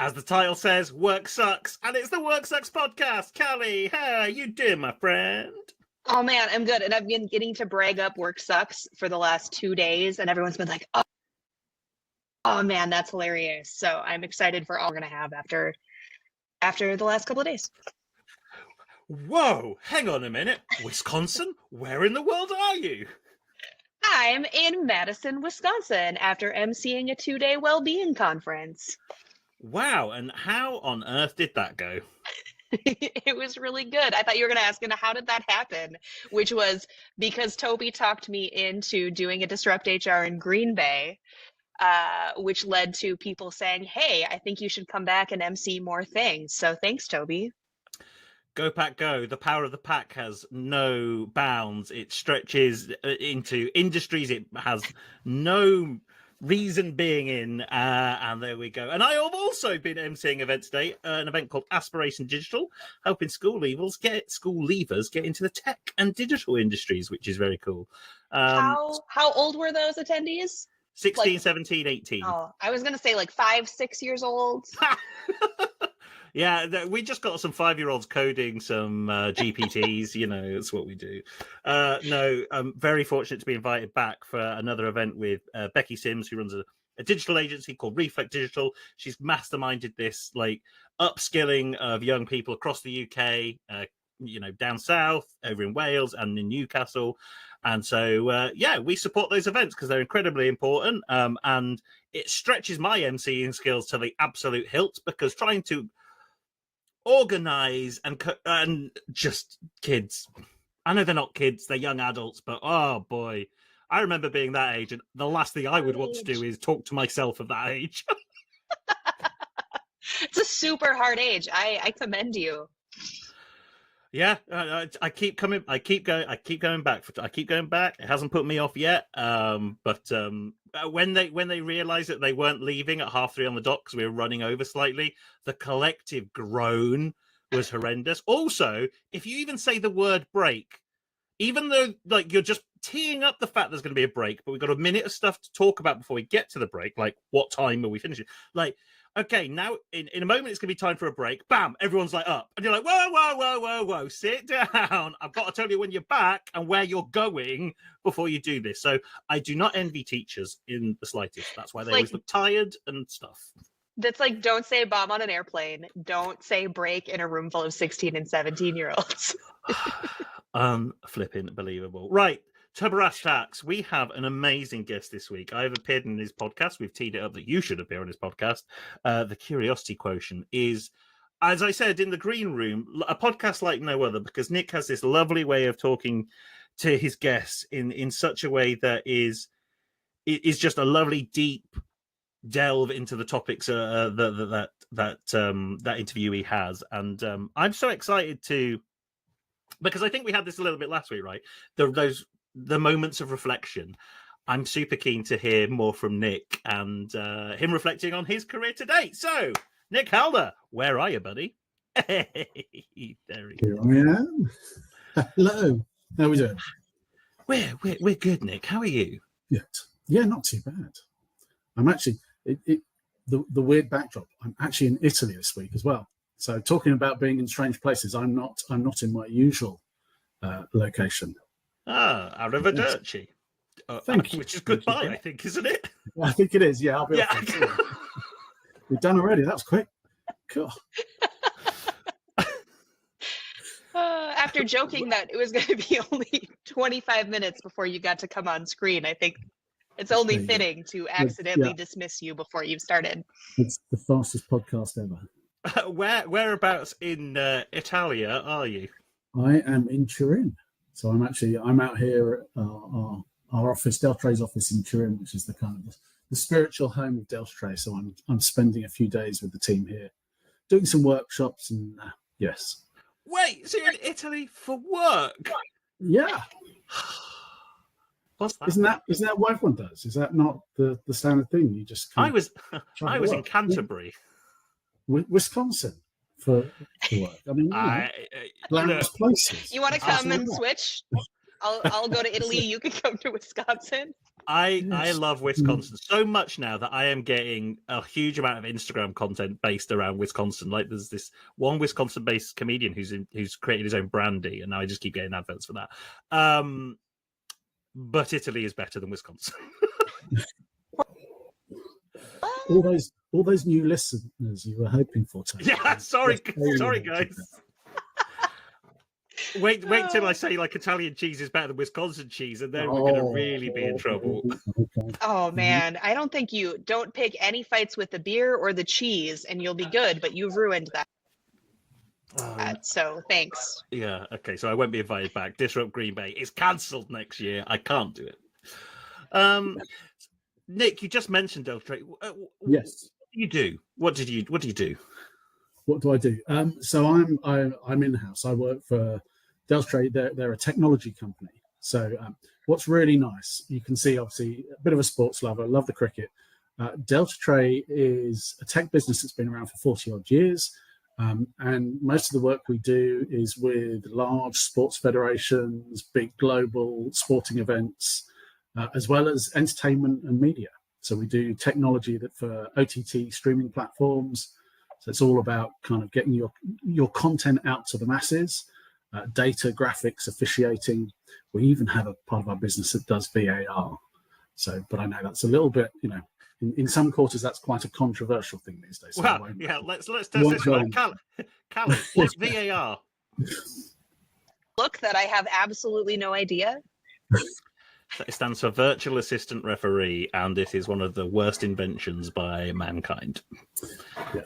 As the title says, work sucks, and it's the Work Sucks podcast. Callie, how you doing, my friend? Oh man, I'm good. And I've been getting to brag up work sucks for the last 2 days, and everyone's been like, oh man, that's hilarious. So I'm excited for all we're gonna have after the last couple of days. Whoa, hang on a minute. Wisconsin? Where in the world are you? I'm in Madison, Wisconsin, after emceeing a 2-day well-being conference. Wow, and how on earth did that go? It was really good. I thought you were going to ask, how did that happen? Which was because Toby talked me into doing a Disrupt HR in Green Bay, which led to people saying, hey, I think you should come back and MC more things. So thanks, Toby. Go Pack Go. The power of the pack has no bounds. It stretches into industries it has no reason being in, and there we go. And I have also been emceeing an event today, an event called Aspiration Digital, helping school leavers get into the tech and digital industries, which is very cool. How old were those attendees? 16, 17, 18. Oh, I was going to say like 5, 6 years old. Yeah, we just got some 5-year-olds coding some GPTs. You know, it's what we do. No, I'm very fortunate to be invited back for another event with Becky Sims, who runs a digital agency called Reflect Digital. She's masterminded this like upskilling of young people across the UK, down south, over in Wales and in Newcastle. And so, we support those events because they're incredibly important. And it stretches my MCing skills to the absolute hilt, because trying to organize and just kids, I know they're not kids, they're young adults, but oh boy, I remember being that age, and the last thing I would want to do is talk to myself of that age. It's a super hard age. I commend you. Yeah, I keep going back. It hasn't put me off yet. But when they realized that they weren't leaving at 3:30 on the dot because we were running over slightly, the collective groan was horrendous. Also, if you even say the word break, even though like you're just teeing up the fact there's going to be a break, but we've got a minute of stuff to talk about before we get to the break, like what time are we finishing? Like, okay, now in a moment it's going to be time for a break. Bam, everyone's like up. And you're like, whoa, sit down. I've got to tell you when you're back and where you're going before you do this. So I do not envy teachers in the slightest. That's why they always look tired and stuff. That's like, don't say bomb on an airplane. Don't say break in a room full of 16 and 17-year-olds. Flipping believable. Right. To brass tacks, we have an amazing guest this week. I've appeared in his podcast. We've teed it up that you should appear on his podcast. The Curiosity Quotient is, as I said, in the green room, a podcast like no other, because Nick has this lovely way of talking to his guests in such a way that is just a lovely, deep delve into the topics that interviewee has. And I'm so excited because I think we had this a little bit last week, right? The moments of reflection. I'm super keen to hear more from Nick and him reflecting on his career to date. So, Nick Halder, where are you, buddy? Hey, there he is. Here I am. Hello. How are we doing? We're good, Nick. How are you? Good. Yeah, not too bad. I'm actually the weird backdrop. I'm actually in Italy this week as well. So, talking about being in strange places, I'm not in my usual location. Arrivederci. Which is goodbye, I think, isn't it? I think it is. Yeah, I'll be off. We've done already. That was quick. Cool. After joking that it was going to be only 25 minutes before you got to come on screen, I think it's only fitting to accidentally dismiss you before you've started. It's the fastest podcast ever. Whereabouts in Italia are you? I am in Turin. So I'm out here at our office, Deltray's office in Turin, which is the kind of the spiritual home of Deltray. So I'm spending a few days with the team here, doing some workshops and yes. Wait, so you're in Italy for work? Yeah. What's that? Isn't that what everyone does? Is that not the standard thing? You just I was in Canterbury, Wisconsin. For work. I mean, glamorous places. You want to come and switch? I'll go to Italy. You can come to Wisconsin. I Yes. love Wisconsin so much now that I am getting a huge amount of Instagram content based around Wisconsin. Like there's this one Wisconsin-based comedian who's created his own brandy, and now I just keep getting adverts for that. But Italy is better than Wisconsin. All those new listeners you were hoping for, Tony. Yeah, sorry guys. Wait till I say like Italian cheese is better than Wisconsin cheese, and then we're going to really be in trouble. Okay. Oh man, I don't think don't pick any fights with the beer or the cheese and you'll be good, but you've ruined that. So thanks. Yeah, okay, so I won't be invited back. Disrupt Green Bay is cancelled next year. I can't do it. Nick, you just mentioned Delta. Yes. What do you do? What do you do? What do I do? So I'm in house. I work for Delta. They're a technology company. So what's really nice, you can see obviously a bit of a sports lover. Love the cricket. Delta is a tech business that's been around for 40 odd years. And most of the work we do is with large sports federations, big global sporting events, as well as entertainment and media. So we do technology that for OTT streaming platforms. So it's all about kind of getting your content out to the masses, data, graphics, officiating. We even have a part of our business that does VAR. So, but I know that's a little bit, in some quarters, that's quite a controversial thing these days. So well, yeah, let's test this one. Callie, what's VAR? Look, that I have absolutely no idea. It stands for Virtual Assistant Referee, and it is one of the worst inventions by mankind. Yeah.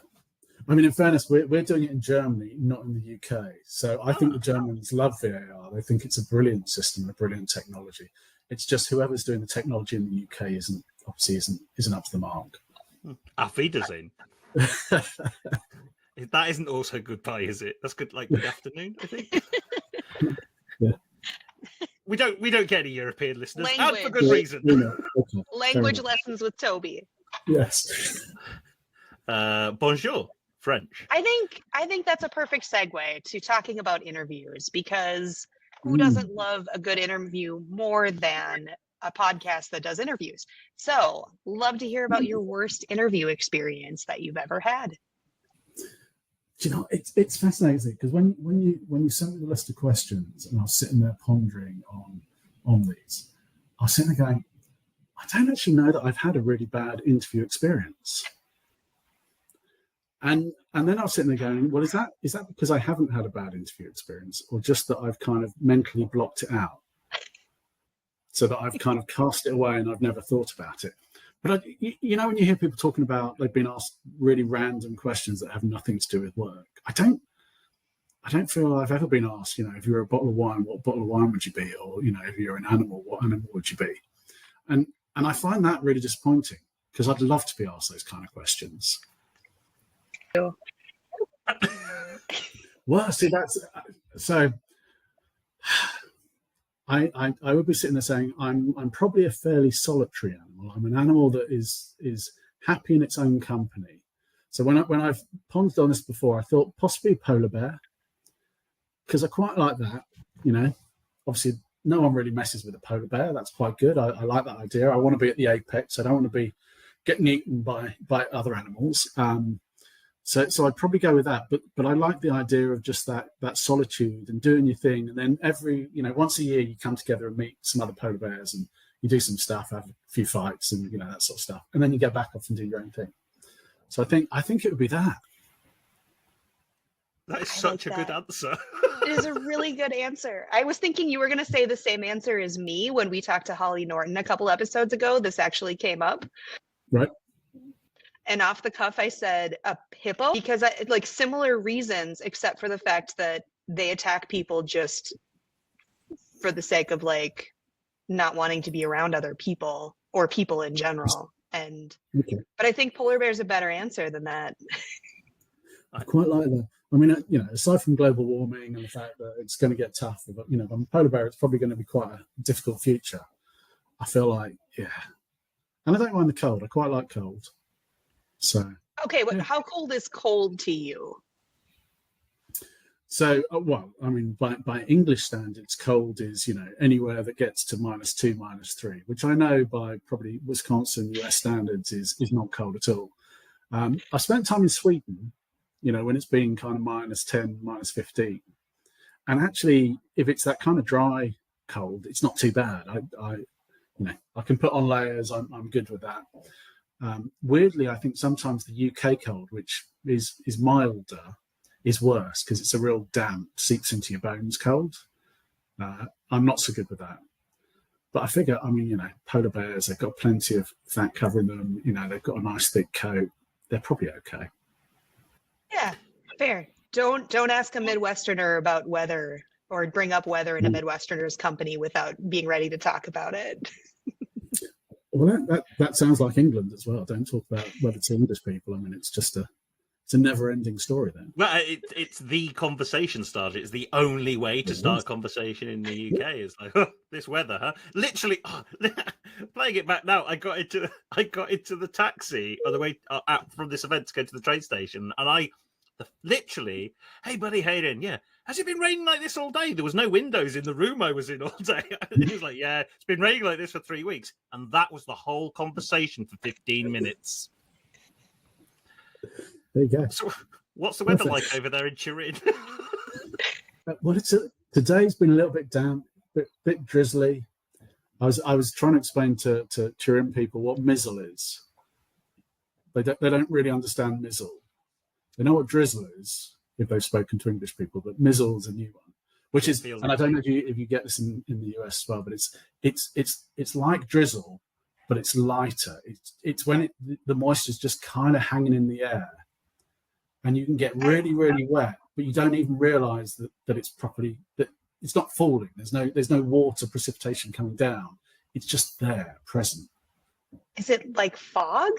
I mean, in fairness, we're doing it in Germany, not in the UK. So I think the Germans love VAR. They think it's a brilliant system, a brilliant technology. It's just whoever's doing the technology in the UK isn't up to the mark. Auf Wiedersehen. That isn't also goodbye, is it? That's good, like good afternoon, I think. Yeah. We don't get any European listeners, and Language. for good reason. Okay. Language lessons with Toby. Yes. Bonjour, French. I think that's a perfect segue to talking about interviews, because who doesn't love a good interview more than a podcast that does interviews? So, love to hear about your worst interview experience that you've ever had. Do you know, it's fascinating because when you sent me the list of questions and I was sitting there pondering on these, I was sitting there going, I don't actually know that I've had a really bad interview experience. And then I was sitting there going, well, is that because I haven't had a bad interview experience, or just that I've kind of mentally blocked it out, so that I've kind of cast it away and I've never thought about it. But when you hear people talking about they've been asked really random questions that have nothing to do with work, I don't feel I've ever been asked, if you're a bottle of wine, what bottle of wine would you be? Or, if you're an animal, what animal would you be? And I find that really disappointing, because I'd love to be asked those kind of questions. Well, see, that's so. I would be sitting there saying I'm probably a fairly solitary animal. I'm an animal that is happy in its own company. So when I've pondered on this before, I thought possibly polar bear, because I quite like that. Obviously no one really messes with a polar bear. That's quite good. I like that idea. I want to be at the apex. I don't want to be getting eaten by other animals. So I'd probably go with that, but I like the idea of just that solitude and doing your thing, and then once a year you come together and meet some other polar bears and you do some stuff, have a few fights, and that sort of stuff, and then you get back off and do your own thing. So I think it would be that. That is such a good answer. It is a really good answer. I was thinking you were going to say the same answer as me when we talked to Holly Norton a couple episodes ago. This actually came up. Right. And off the cuff, I said a hippo, because I like similar reasons, except for the fact that they attack people just for the sake of like not wanting to be around other people or people in general. And but I think polar bear is a better answer than that. I quite like that. I mean, aside from global warming and the fact that it's going to get tough, but on polar bear, it's probably going to be quite a difficult future. I feel like, yeah, and I don't mind the cold. I quite like cold. So okay, how cold is cold to you? So, well, I mean, by English standards, cold is, anywhere that gets to -2, -3, which I know by probably Wisconsin, US standards is not cold at all. I spent time in Sweden, when it's been kind of -10, -15. And actually, if it's that kind of dry cold, it's not too bad. I can put on layers. I'm good with that. Weirdly, I think sometimes the UK cold, which is milder, is worse because it's a real damp, seeps into your bones cold. I'm not so good with that. But I figure, polar bears, they've got plenty of fat covering them. They've got a nice thick coat. They're probably okay. Yeah, fair. Don't ask a Midwesterner about weather or bring up weather in a Midwesterner's company without being ready to talk about it. Well, that sounds like England as well. Don't talk about weather to English people. I mean, it's a never-ending story then. Well, it's the conversation starter. It's the only way to start a conversation in the UK. It's like, this weather, huh? Literally, playing it back now. I got into the taxi on the way out from this event to go to the train station, and literally, hey buddy, Hayden, yeah, has it been raining like this all day? There was no windows in the room I was in all day. He was like, yeah, it's been raining like this for 3 weeks, and that was the whole conversation for 15 minutes. There you go. So, what's the weather like over there in Turin? Well, today's been a little bit damp, bit drizzly. I was trying to explain to Turin people what mizzle is. They don't really understand mizzle. They know what drizzle is if they've spoken to English people, but mizzle is a new one, which is, and I don't know if you get this in the US as well, but it's like drizzle, but it's lighter. It's when the moisture's just kind of hanging in the air, and you can get really, really wet, but you don't even realise that it's properly, that it's not falling. There's no water precipitation coming down. It's just there, present. Is it like fog?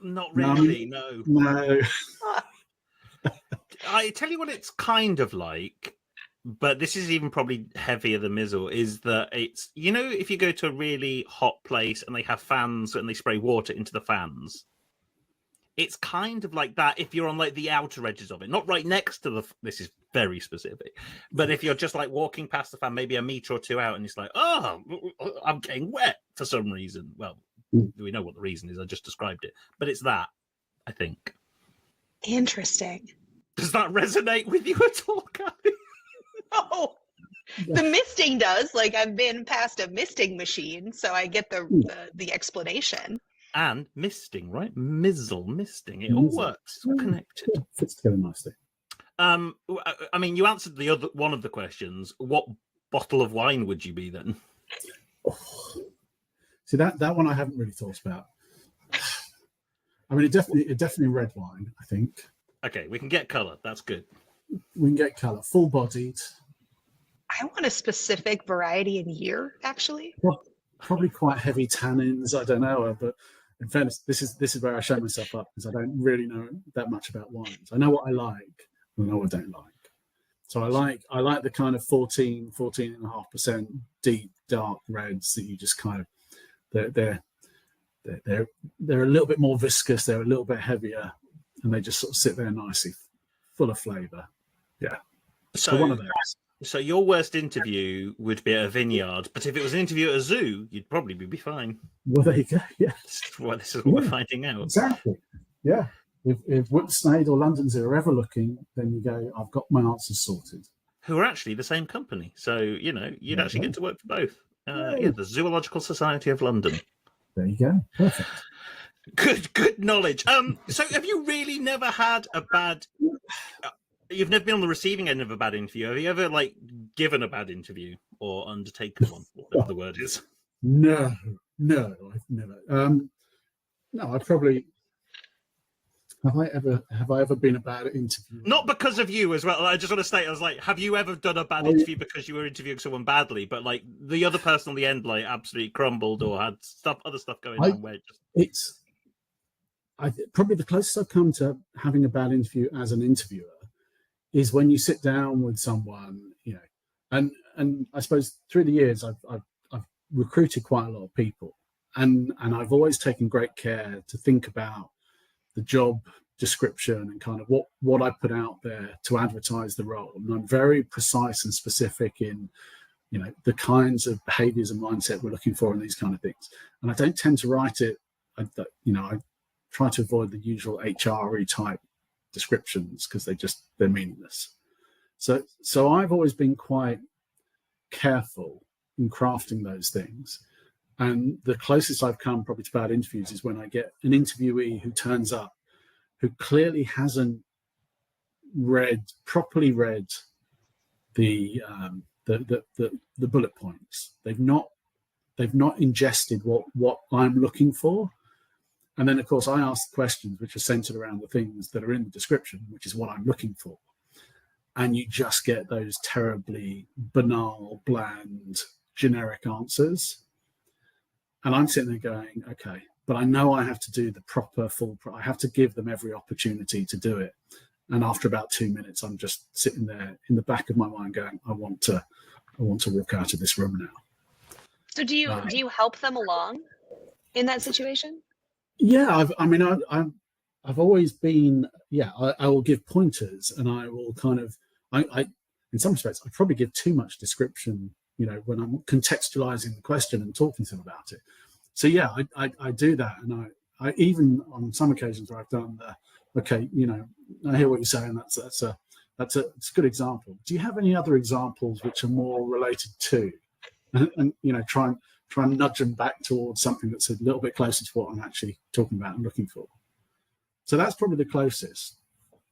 Not really, no. No. I tell you what it's kind of like, but this is even probably heavier than mizzle, is that it's, if you go to a really hot place and they have fans and they spray water into the fans, it's kind of like that if you're on like the outer edges of it, not right next to this is very specific, but if you're just like walking past the fan, maybe a meter or two out, and it's like, oh, I'm getting wet for some reason. Well, we know what the reason is. I just described it, but it's that, I think. Interesting. Does that resonate with you at all, Kathy? No. The misting does. Like, I've been past a misting machine, so I get the explanation. And misting, right? Mizzle, misting. It all works. It's all connected. Yeah, fits together nicely. I mean, you answered the other one of the questions. What bottle of wine would you be then? Oh. See, that one I haven't really thought about. I mean, it definitely red wine, I think. Okay, we can get colour. That's good. We can get colour, full-bodied. I want a specific variety and year, actually. Well, probably quite heavy tannins. I don't know, but in fairness, this is where I show myself up, because I don't really know that much about wines. I know what I like, and I know what I don't like. So I like the kind of 14.5% deep dark reds that you just kind of they're a little bit more viscous. They're a little bit heavier, and they just sort of sit there nicely, full of flavour. Yeah. So one of those. So your worst interview would be at a vineyard, but if it was an interview at a zoo, you'd probably be fine. Well, there you go. Yeah. This is what we're finding out. Exactly. Yeah. If Whipsnade or London Zoo are ever looking, then you go, I've got my answers sorted. Who are actually the same company. So, you'd actually get to work for both. The Zoological Society of London. There you go. Perfect. Good knowledge. So have you really never had a bad... You've never been on the receiving end of a bad interview. Have you ever, given a bad interview or undertaken one, whatever the word is? No, I've never. No, I probably... Have I ever been a bad interview? Not because of you as well. I just want to state, I was like, have you ever done a bad interview because you were interviewing someone badly, but the other person on the end absolutely crumbled or had other stuff going on where probably the closest I've come to having a bad interview as an interviewer is when you sit down with someone, and I suppose through the years I've recruited quite a lot of people, and I've always taken great care to think about the job description and kind of what I put out there to advertise the role. And I'm very precise and specific in, the kinds of behaviors and mindset we're looking for in these kind of things. And I don't tend to write it, I try to avoid the usual HR-y type descriptions because they're meaningless. So I've always been quite careful in crafting those things. And the closest I've come probably to bad interviews is when I get an interviewee who turns up who clearly hasn't properly read the bullet points. They've not ingested what I'm looking for. And then, of course, I ask questions which are centered around the things that are in the description, which is what I'm looking for. And you just get those terribly banal, bland, generic answers. And I'm sitting there going, okay, but I know I have to do the proper I have to give them every opportunity to do it. And after about 2 minutes, I'm just sitting there in the back of my mind going, I want to walk out of this room now. So do you help them along in that situation? Yeah, I've always been, I will give pointers, and I will kind of, I in some respects, I probably give too much description, when I'm contextualizing the question and talking to them about it. So yeah, I do that. And I even on some occasions where I've done okay, I hear what you're saying. That's a good example. Do you have any other examples which are more related to, and try and nudge them back towards something that's a little bit closer to what I'm actually talking about and looking for. So that's probably the closest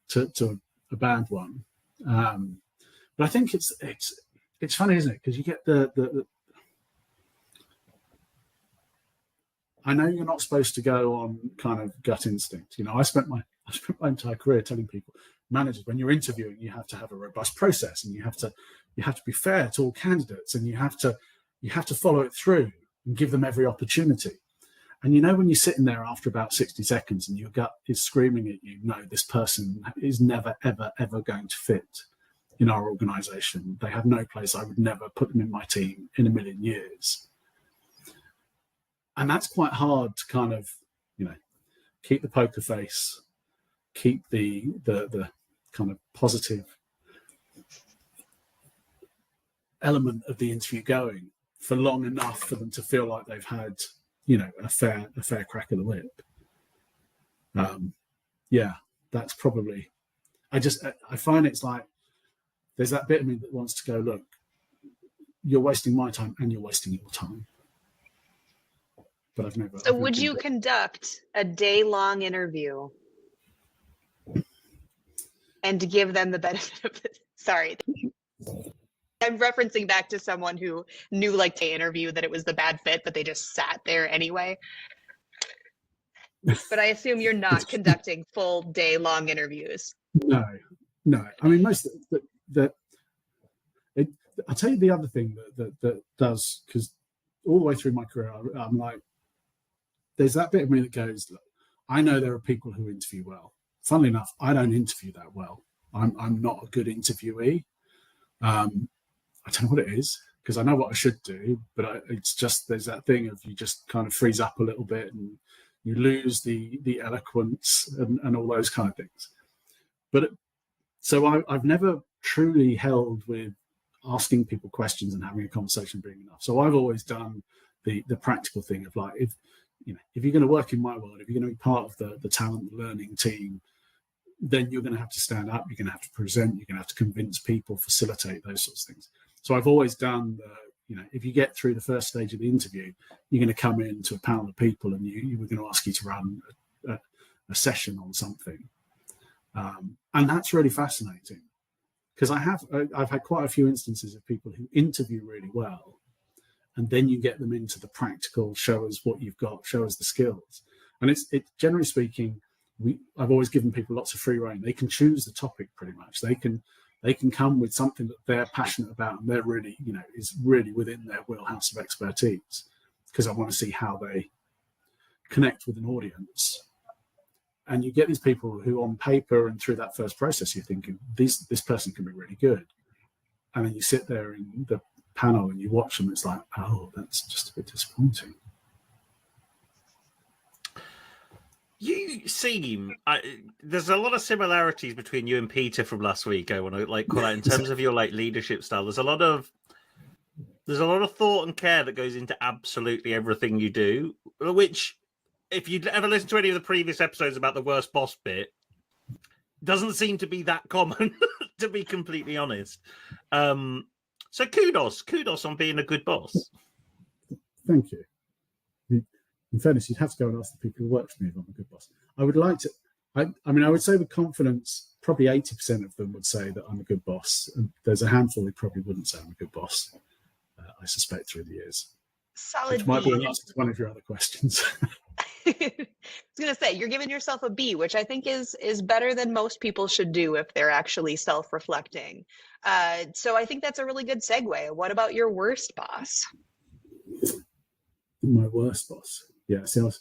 to a bad one. But I think it's funny, isn't it? Because you get the I know you're not supposed to go on kind of gut instinct. I spent my entire career telling people, managers, when you're interviewing, you have to have a robust process, and you have to be fair to all candidates, and you have to follow it through and give them every opportunity. And when you're sitting there after about 60 seconds and your gut is screaming at you, no, this person is never, ever, ever going to fit in our organization. They have no place. I would never put them in my team in a million years. And that's quite hard to kind of, keep the poker face, keep the kind of positive element of the interview going for long enough for them to feel like they've had, a fair crack of the whip. That's probably, I find it's like, there's that bit of me that wants to go, look, you're wasting my time and you're wasting your time. But I've never. So would you conduct a day-long interview and give them the benefit of this? Sorry. I'm referencing back to someone who knew, like, to interview that it was the bad fit, but they just sat there anyway. But I assume you're not conducting full day-long interviews. No. I mean, most of I'll tell you the other thing that does, because all the way through my career, I'm like, there's that bit of me that goes, look, I know there are people who interview well. Funnily enough, I don't interview that well. I'm not a good interviewee. I don't know what it is, because I know what I should do, but it's just, there's that thing of you just kind of freeze up a little bit and you lose the eloquence and all those kind of things. But so I've never truly held with asking people questions and having a conversation being enough. So I've always done the practical thing of, like, if you're going to work in my world, if you're going to be part of the talent learning team, then you're going to have to stand up, you're going to have to present, you're going to have to convince people, facilitate those sorts of things. So I've always done if you get through the first stage of the interview, you're going to come in to a panel of people and you were going to ask you to run a session on something. And that's really fascinating, because I've had quite a few instances of people who interview really well, and then you get them into the practical, show us what you've got, show us the skills. And it's generally speaking, I've always given people lots of free rein. They can choose the topic pretty much. They can come with something that they're passionate about and they're really, is really within their wheelhouse of expertise, because I want to see how they connect with an audience. And you get these people who on paper and through that first process, you're thinking, this person can be really good. And then you sit there in the panel and you watch them, it's like, oh, that's just a bit disappointing. You seem there's a lot of similarities between you and Peter from last week. I want to call out in terms of your leadership style. There's a lot of thought and care that goes into absolutely everything you do, which, if you'd ever listened to any of the previous episodes about the worst boss bit, doesn't seem to be that common, to be completely honest. So kudos on being a good boss. Thank you. In fairness, you'd have to go and ask the people who work for me if I'm a good boss. I would like to. I would say with confidence, probably 80% of them would say that I'm a good boss, and there's a handful who probably wouldn't say I'm a good boss. I suspect through the years. Solid Which might B. be an answer to one of your other questions. I was going to say, you're giving yourself a B, which I think is better than most people should do if they're actually self-reflecting. So I think that's a really good segue. What about your worst boss? My worst boss. Yeah, see, I was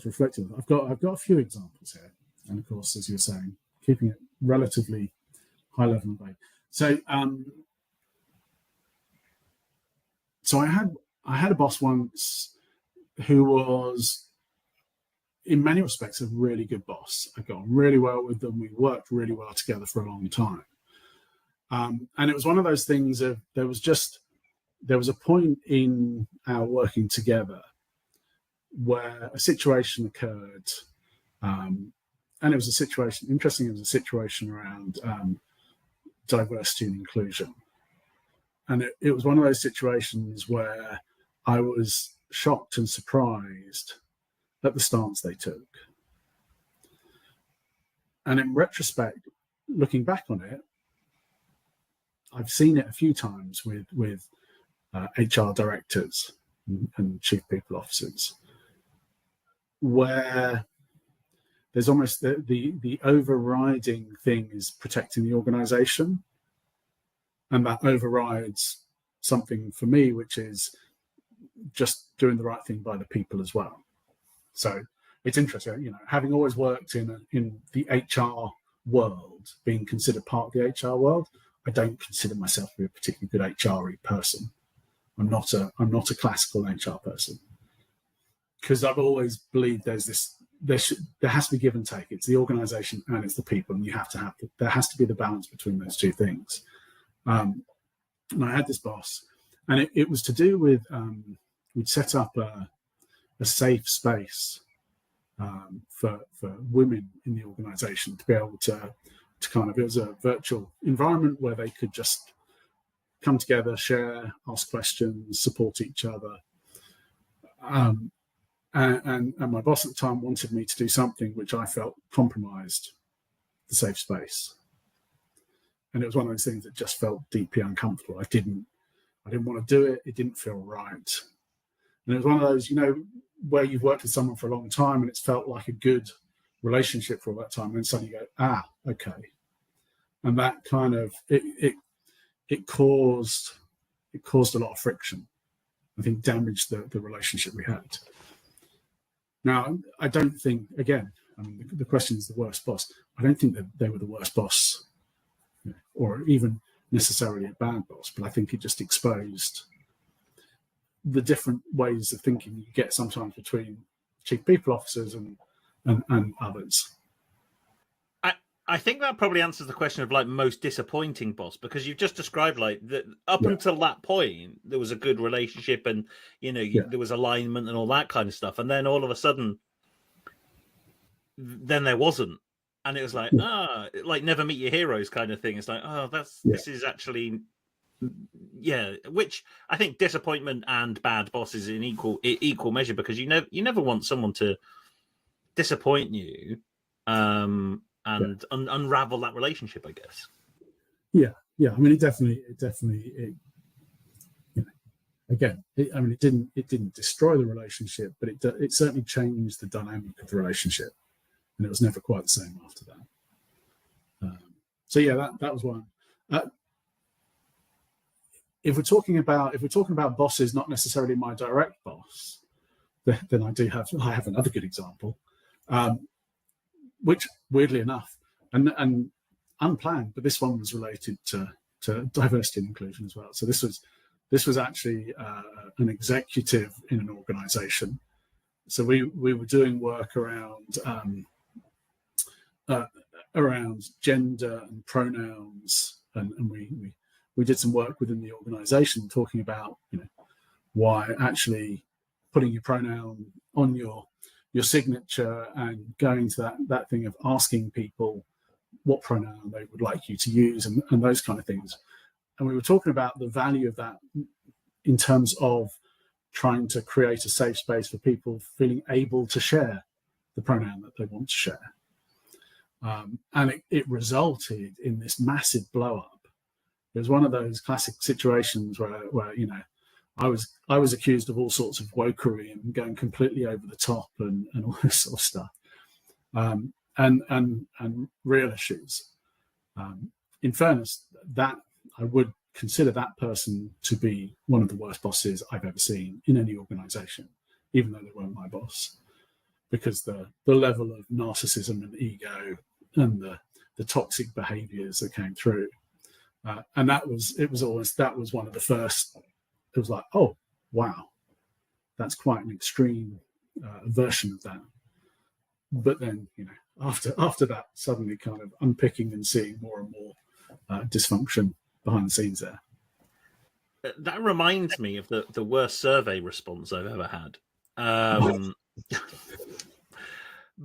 reflecting. I've got a few examples here, and of course, as you were saying, keeping it relatively high level and vague. So, so I had a boss once who was, in many respects, a really good boss. I got on really well with them. We worked really well together for a long time, and it was one of those things of there was a point in our working together where a situation occurred, and it was a situation, interesting, it was a situation around diversity and inclusion. And it was one of those situations where I was shocked and surprised at the stance they took. And in retrospect, looking back on it, I've seen it a few times with HR directors and chief people officers, where there's almost the overriding thing is protecting the organization. And that overrides something for me, which is just doing the right thing by the people as well. So it's interesting, having always worked in the HR world, being considered part of the HR world, I don't consider myself to be a particularly good HRE person. I'm not a classical HR person, because I've always believed there has to be give and take. It's the organization and it's the people, and there has to be the balance between those two things. And I had this boss, and it was to do with we'd set up a safe space for women in the organization to be able to kind of, it was a virtual environment where they could just come together, share, ask questions, support each other. And my boss at the time wanted me to do something which I felt compromised the safe space. And it was one of those things that just felt deeply uncomfortable. I didn't want to do it. It didn't feel right. And it was one of those, where you've worked with someone for a long time and it's felt like a good relationship for all that time. And then suddenly you go, okay. And that kind of, it caused a lot of friction. I think damaged the relationship we had. Now, I don't think, again, the question is the worst boss. I don't think that they were the worst boss, or even necessarily a bad boss, but I think it just exposed the different ways of thinking you get sometimes between chief people officers and others. I think that probably answers the question of most disappointing boss, because you've just described until that point there was a good relationship and there was alignment and all that kind of stuff, and then all of a sudden then there wasn't, and it was like never meet your heroes kind of thing. It's this is actually which I think disappointment and bad bosses in equal measure, because you never want someone to disappoint you and unravel that relationship, I guess. Yeah. It definitely. It didn't destroy the relationship, but it certainly changed the dynamic of the relationship, and it was never quite the same after that. That was one. If we're talking about bosses, not necessarily my direct boss, then I have another good example. Which, weirdly enough, and unplanned, but this one was related to diversity and inclusion as well. So this was actually an executive in an organization So we were doing work around gender and pronouns, and we did some work within the organisation talking about why actually putting your pronoun on your signature and going to that thing of asking people what pronoun they would like you to use and those kind of things. And we were talking about the value of that in terms of trying to create a safe space for people feeling able to share the pronoun that they want to share. And it resulted in this massive blow up. It was one of those classic situations where I was accused of all sorts of wokery and going completely over the top and all this sort of stuff, and real issues. In fairness, that I would consider that person to be one of the worst bosses I've ever seen in any organisation, even though they weren't my boss, because the level of narcissism and ego and the toxic behaviours that came through, and that was one of the first. It was like, oh wow, that's quite an extreme version of that. But then after that, suddenly kind of unpicking and seeing more and more dysfunction behind the scenes there. That reminds me of the worst survey response I've ever had.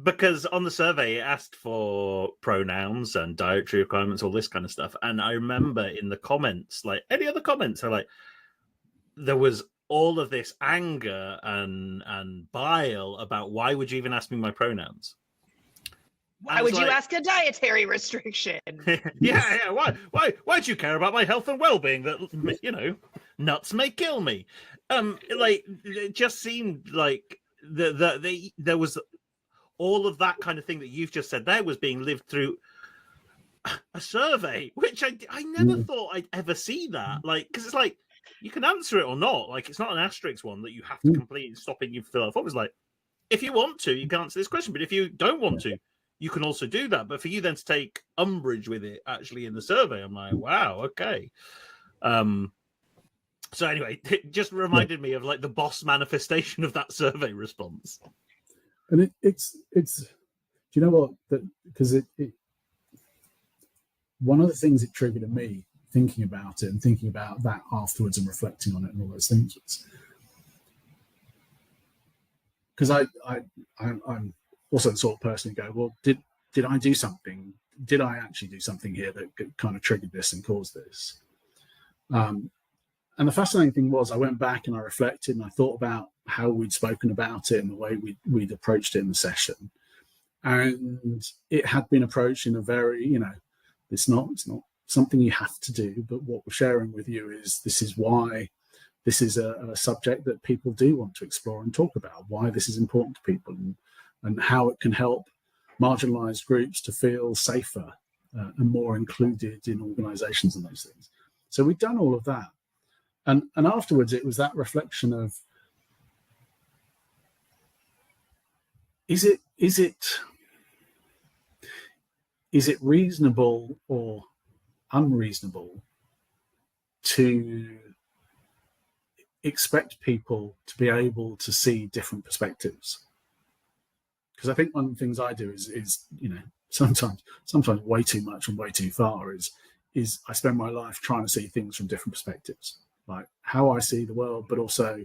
Because on the survey, it asked for pronouns and dietary requirements, all this kind of stuff. And I remember in the comments, like any other comments, are like, there was all of this anger and bile about why would you even ask me my pronouns? Why would you ask a dietary restriction? yeah. Why do you care about my health and well-being? That nuts may kill me. Like it just seemed like there was all of that kind of thing that you've just said there was being lived through a survey, which I never thought I'd ever see that. Like, because it's like you can answer it or not. Like, it's not an asterisk one that you have to complete stopping you fill out. It was like, if you want to, you can answer this question, but if you don't want to, you can also do that. But for you then to take umbrage with it actually in the survey, I'm like, wow, okay. So anyway, it just reminded me of like the boss manifestation of that survey response. And it's do you know what? Because it one of the things it triggered in me thinking about it and thinking about that afterwards and reflecting on it and all those things was because I'm also the sort of person who go, well, did I do something? Did I actually do something here that kind of triggered this and caused this? And the fascinating thing was I went back and I reflected and I thought about how we'd spoken about it and the way we'd approached it in the session. And it had been approached in a very, it's not something you have to do, but what we're sharing with you is this is why this is a subject that people do want to explore and talk about, why this is important to people and how it can help marginalized groups to feel safer and more included in organizations and those things. So we've done all of that. And afterwards, it was that reflection of, is it reasonable or unreasonable to expect people to be able to see different perspectives? Because I think one of the things I do is sometimes way too much and way too far is I spend my life trying to see things from different perspectives, like how I see the world, but also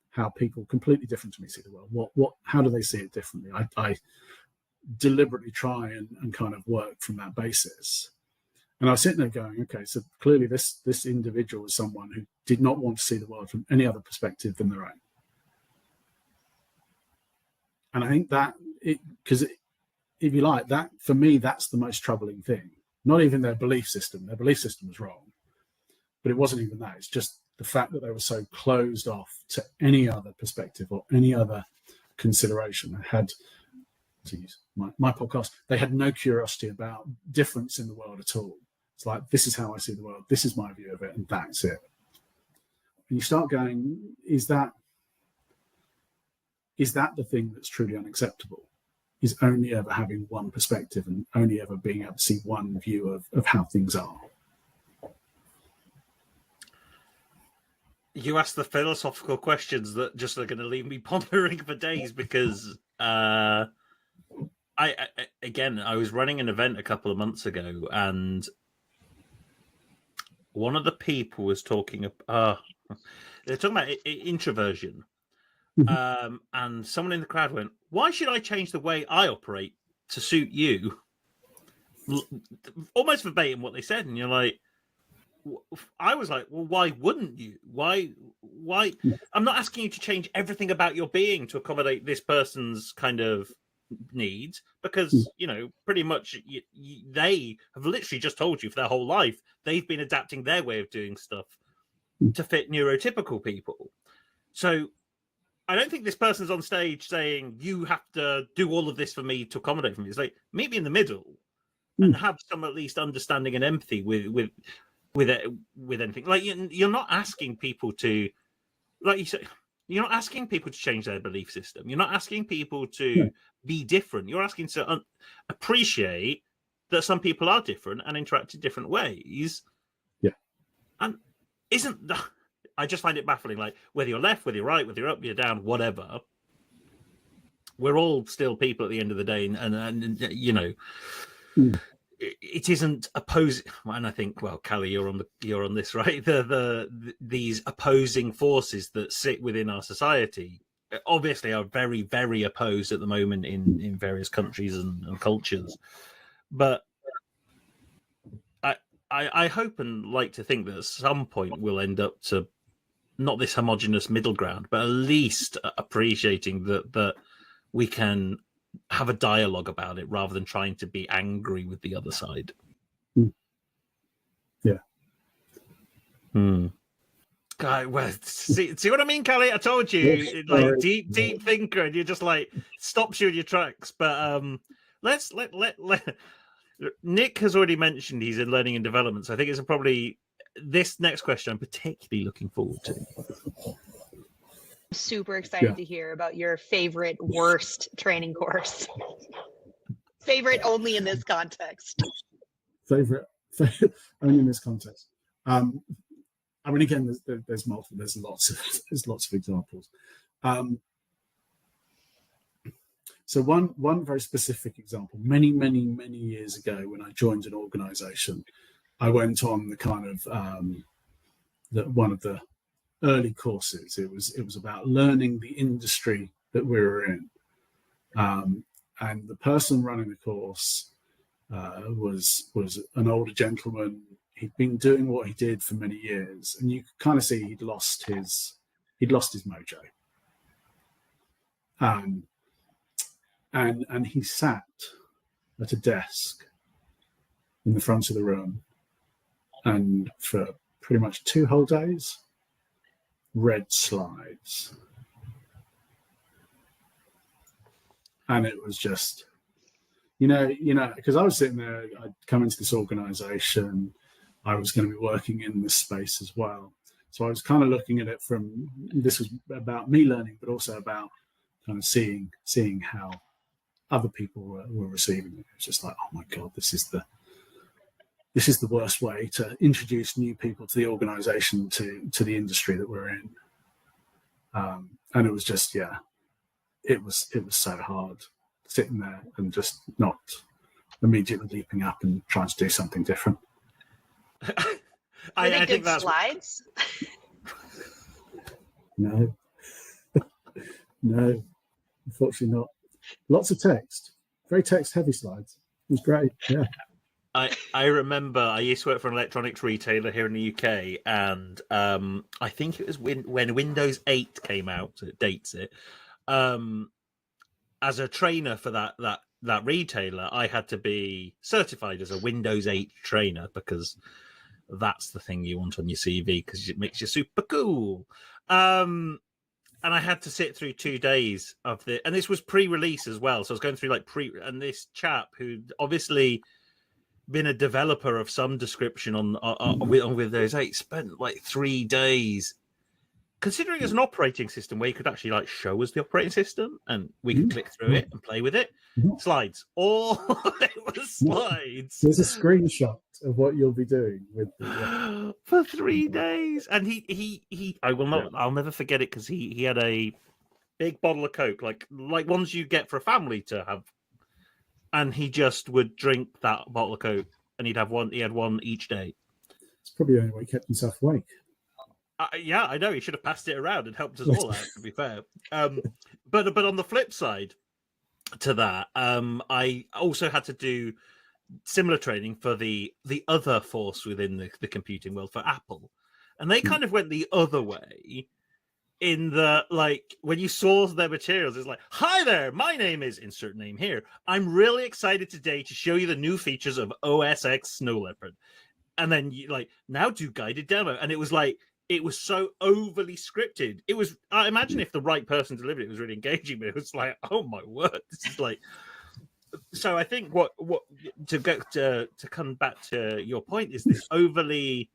how people completely different to me see the world. How do they see it differently? I deliberately try and kind of work from that basis. And I was sitting there going, okay, so clearly this individual is someone who did not want to see the world from any other perspective than their own. And I think that because if you like that, for me, that's the most troubling thing. Not even their belief system. Their belief system was wrong, but it wasn't even that. It's just the fact that they were so closed off to any other perspective or any other consideration. They had, to use my podcast, they had no curiosity about difference in the world at all. It's like, this is how I see the world. This is my view of it, and that's it. And you start going, is that the thing that's truly unacceptable? Is only ever having one perspective and only ever being able to see one view of how things are. You ask the philosophical questions that just are going to leave me pondering for days because I was running an event a couple of months ago, and one of the people was talking about they're talking about introversion, and someone in the crowd went, "Why should I change the way I operate to suit you?" Almost verbatim what they said, and you're like, I was like, well, why wouldn't you? Why? I'm not asking you to change everything about your being to accommodate this person's kind of needs, because pretty much they have literally just told you for their whole life they've been adapting their way of doing stuff to fit neurotypical people. So I don't think this person's on stage saying you have to do all of this for me to accommodate for me. It's like, meet me in the middle and have some at least understanding and empathy with anything. Like, you're not asking people to, like you said, you're not asking people to change their belief system. You're not asking people to be different. You're asking to appreciate that some people are different and interact in different ways. Yeah. And isn't that, I just find it baffling. Like, whether you're left, whether you're right, whether you're up, you're down, whatever, we're all still people at the end of the day. And it isn't opposing. And I think, well, Callie, you're on this, right? These opposing forces that sit within our society obviously are very, very opposed at the moment in various countries and cultures. But I hope and like to think that at some point we'll end up to not this homogenous middle ground, but at least appreciating that we can have a dialogue about it rather than trying to be angry with the other side. Yeah. God, well, see what I mean, Callie? I told you, Yes, like deep thinker, and you're just like stops you in your tracks. But let's let Nick has already mentioned he's in learning and development, so I think it's probably this next question I'm particularly looking forward to. Super excited to hear about your favorite worst training course. Favorite only in this context. Favorite only in this context. I mean, again, there's multiple. There's lots of examples. So one very specific example. Many years ago, when I joined an organisation, I went on the kind of one of the early courses. It was about learning the industry that we were in, and the person running the course was an older gentleman. He'd been doing what he did for many years, and you could kind of see he'd lost his mojo. And he sat at a desk in the front of the room, and for pretty much 2 whole days, read slides. And it was just, because I was sitting there, I'd come into this organization, I was going to be working in this space as well. So I was kind of looking at it from, this was about me learning, but also about kind of seeing how other people were receiving it. It's just like, oh my God, this is the worst way to introduce new people to the organization, to the industry that we're in. And it was just, it was so hard sitting there and just not immediately leaping up and trying to do something different. I think that's slides. No, unfortunately not. Lots of text, very text heavy slides. It was great. Yeah. I remember I used to work for an electronics retailer here in the UK, and I think it was when Windows 8 came out, it dates it. As a trainer for that retailer, I had to be certified as a Windows 8 trainer because that's the thing you want on your CV because it makes you super cool. And I had to sit through 2 days of and this was pre-release as well. So I was going through and this chap who obviously been a developer of some description on Windows 8 spent 3 days considering as an operating system where you could actually show us the operating system and we could click through it and play with it. Slides. All it was slides. There's a screenshot of what you'll be doing with the, for 3 days. And he I will not, I'll never forget it, because he had a big bottle of Coke, like ones you get for a family to have, and he just would drink that bottle of Coke, and he had one each day. It's probably the only way he kept himself awake. Yeah, I know. He should have passed it around and helped us all out, to be fair. But on the flip side to that, I also had to do similar training for the other force within the computing world, for Apple. And they kind of went the other way, in the, like, when you saw their materials, it's like, hi there, my name is insert name here. I'm really excited today to show you the new features of OS X Snow Leopard. And then you like, now do guided demo. And it was like, it was so overly scripted. It was, I imagine if the right person delivered it, it was really engaging, but it was like, oh my word, this is like. So I think what to come back to your point is this overly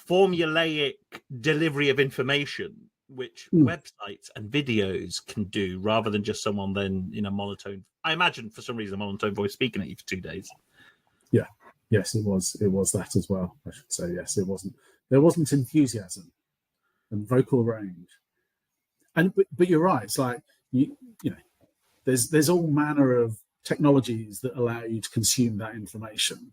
formulaic delivery of information, which websites and videos can do, rather than just someone then in a monotone, I imagine for some reason, a monotone voice speaking at you for 2 days. Yeah. Yes, it was that as well, I should say. Yes, there wasn't enthusiasm and vocal range. But you're right, it's like you know, there's all manner of technologies that allow you to consume that information.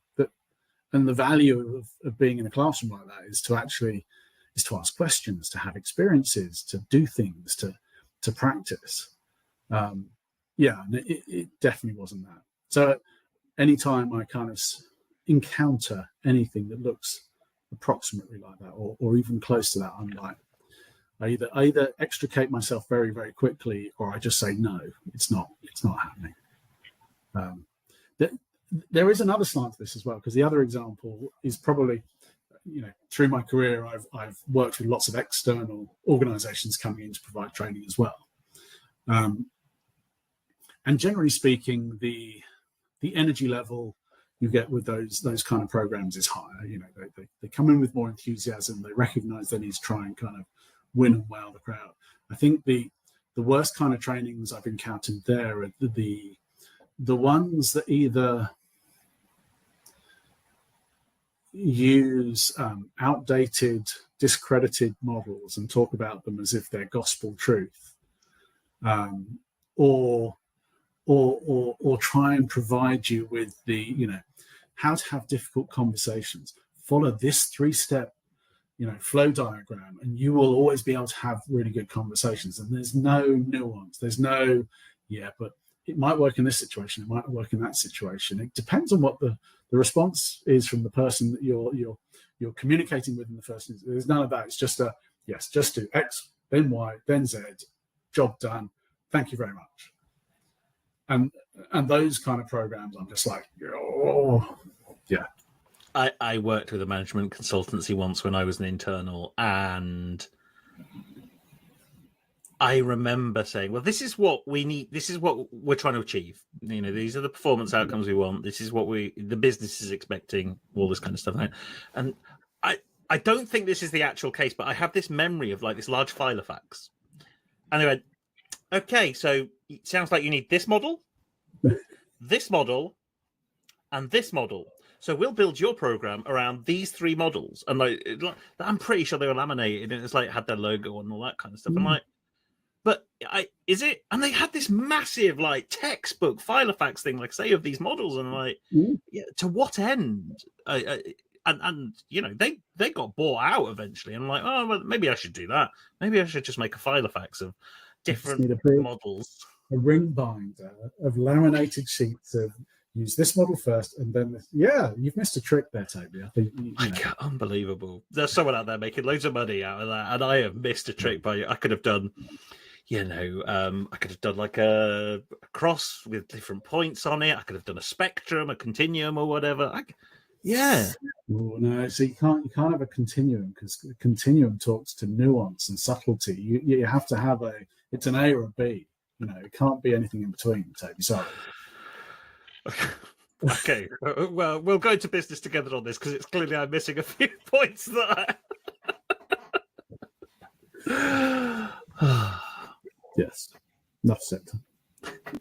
And the value of being in a classroom like that is to ask questions, to have experiences, to do things, to practice. And it definitely wasn't that. So anytime I kind of encounter anything that looks approximately like that, or even close to that, I'm like, I either extricate myself very, very quickly, or I just say no, it's not happening. There is another slant to this as well, because the other example is probably, through my career, I've worked with lots of external organizations coming in to provide training as well. And generally speaking, the energy level you get with those kind of programs is higher. They come in with more enthusiasm. They recognize they need to try and kind of win and wow the crowd. I think the worst kind of trainings I've encountered there are the ones that either use outdated, discredited models and talk about them as if they're gospel truth, or try and provide you with the, how to have difficult conversations. Follow this 3-step, flow diagram, and you will always be able to have really good conversations. And there's no nuance. There's no, but it might work in this situation. It might work in that situation. It depends on what the response is from the person that you're communicating with in the first instance. There's none of that. It's just just do X, then Y, then Z, job done. Thank you very much. And those kind of programs, I'm just like, oh, yeah. I worked with a management consultancy once when I was an internal, and I remember saying, well, this is what we need. This is what we're trying to achieve. These are the performance outcomes we want. This is what the business is expecting, all this kind of stuff. And I don't think this is the actual case, but I have this memory of like this large file of facts. And they went, okay, so it sounds like you need this model, this model, and this model. So we'll build your program around these 3 models. And I'm pretty sure they were laminated, and it's like had their logo and all that kind of stuff. I'm like, but is it? And they had this massive like textbook file of facts thing, like say, of these models, and I'm like, yeah, to what end? And they got bought out eventually. And I'm like, oh, well, maybe I should do that. Maybe I should just make a file of facts of different models. A ring binder of laminated sheets of use this model first, and then this. Yeah, you've missed a trick there, Toby. I think unbelievable. There's someone out there making loads of money out of that, and I have missed a trick by. I could have done, I could have done like a cross with different points on it. I could have done a spectrum, a continuum, or whatever. Yeah. Oh, no, so you can't have a continuum, because a continuum talks to nuance and subtlety. You have to have it's an A or a B. It can't be anything in between, Toby. Sorry. Okay. Well, we'll go into business together on this, because it's clearly I'm missing a few points there. Yes. Enough said.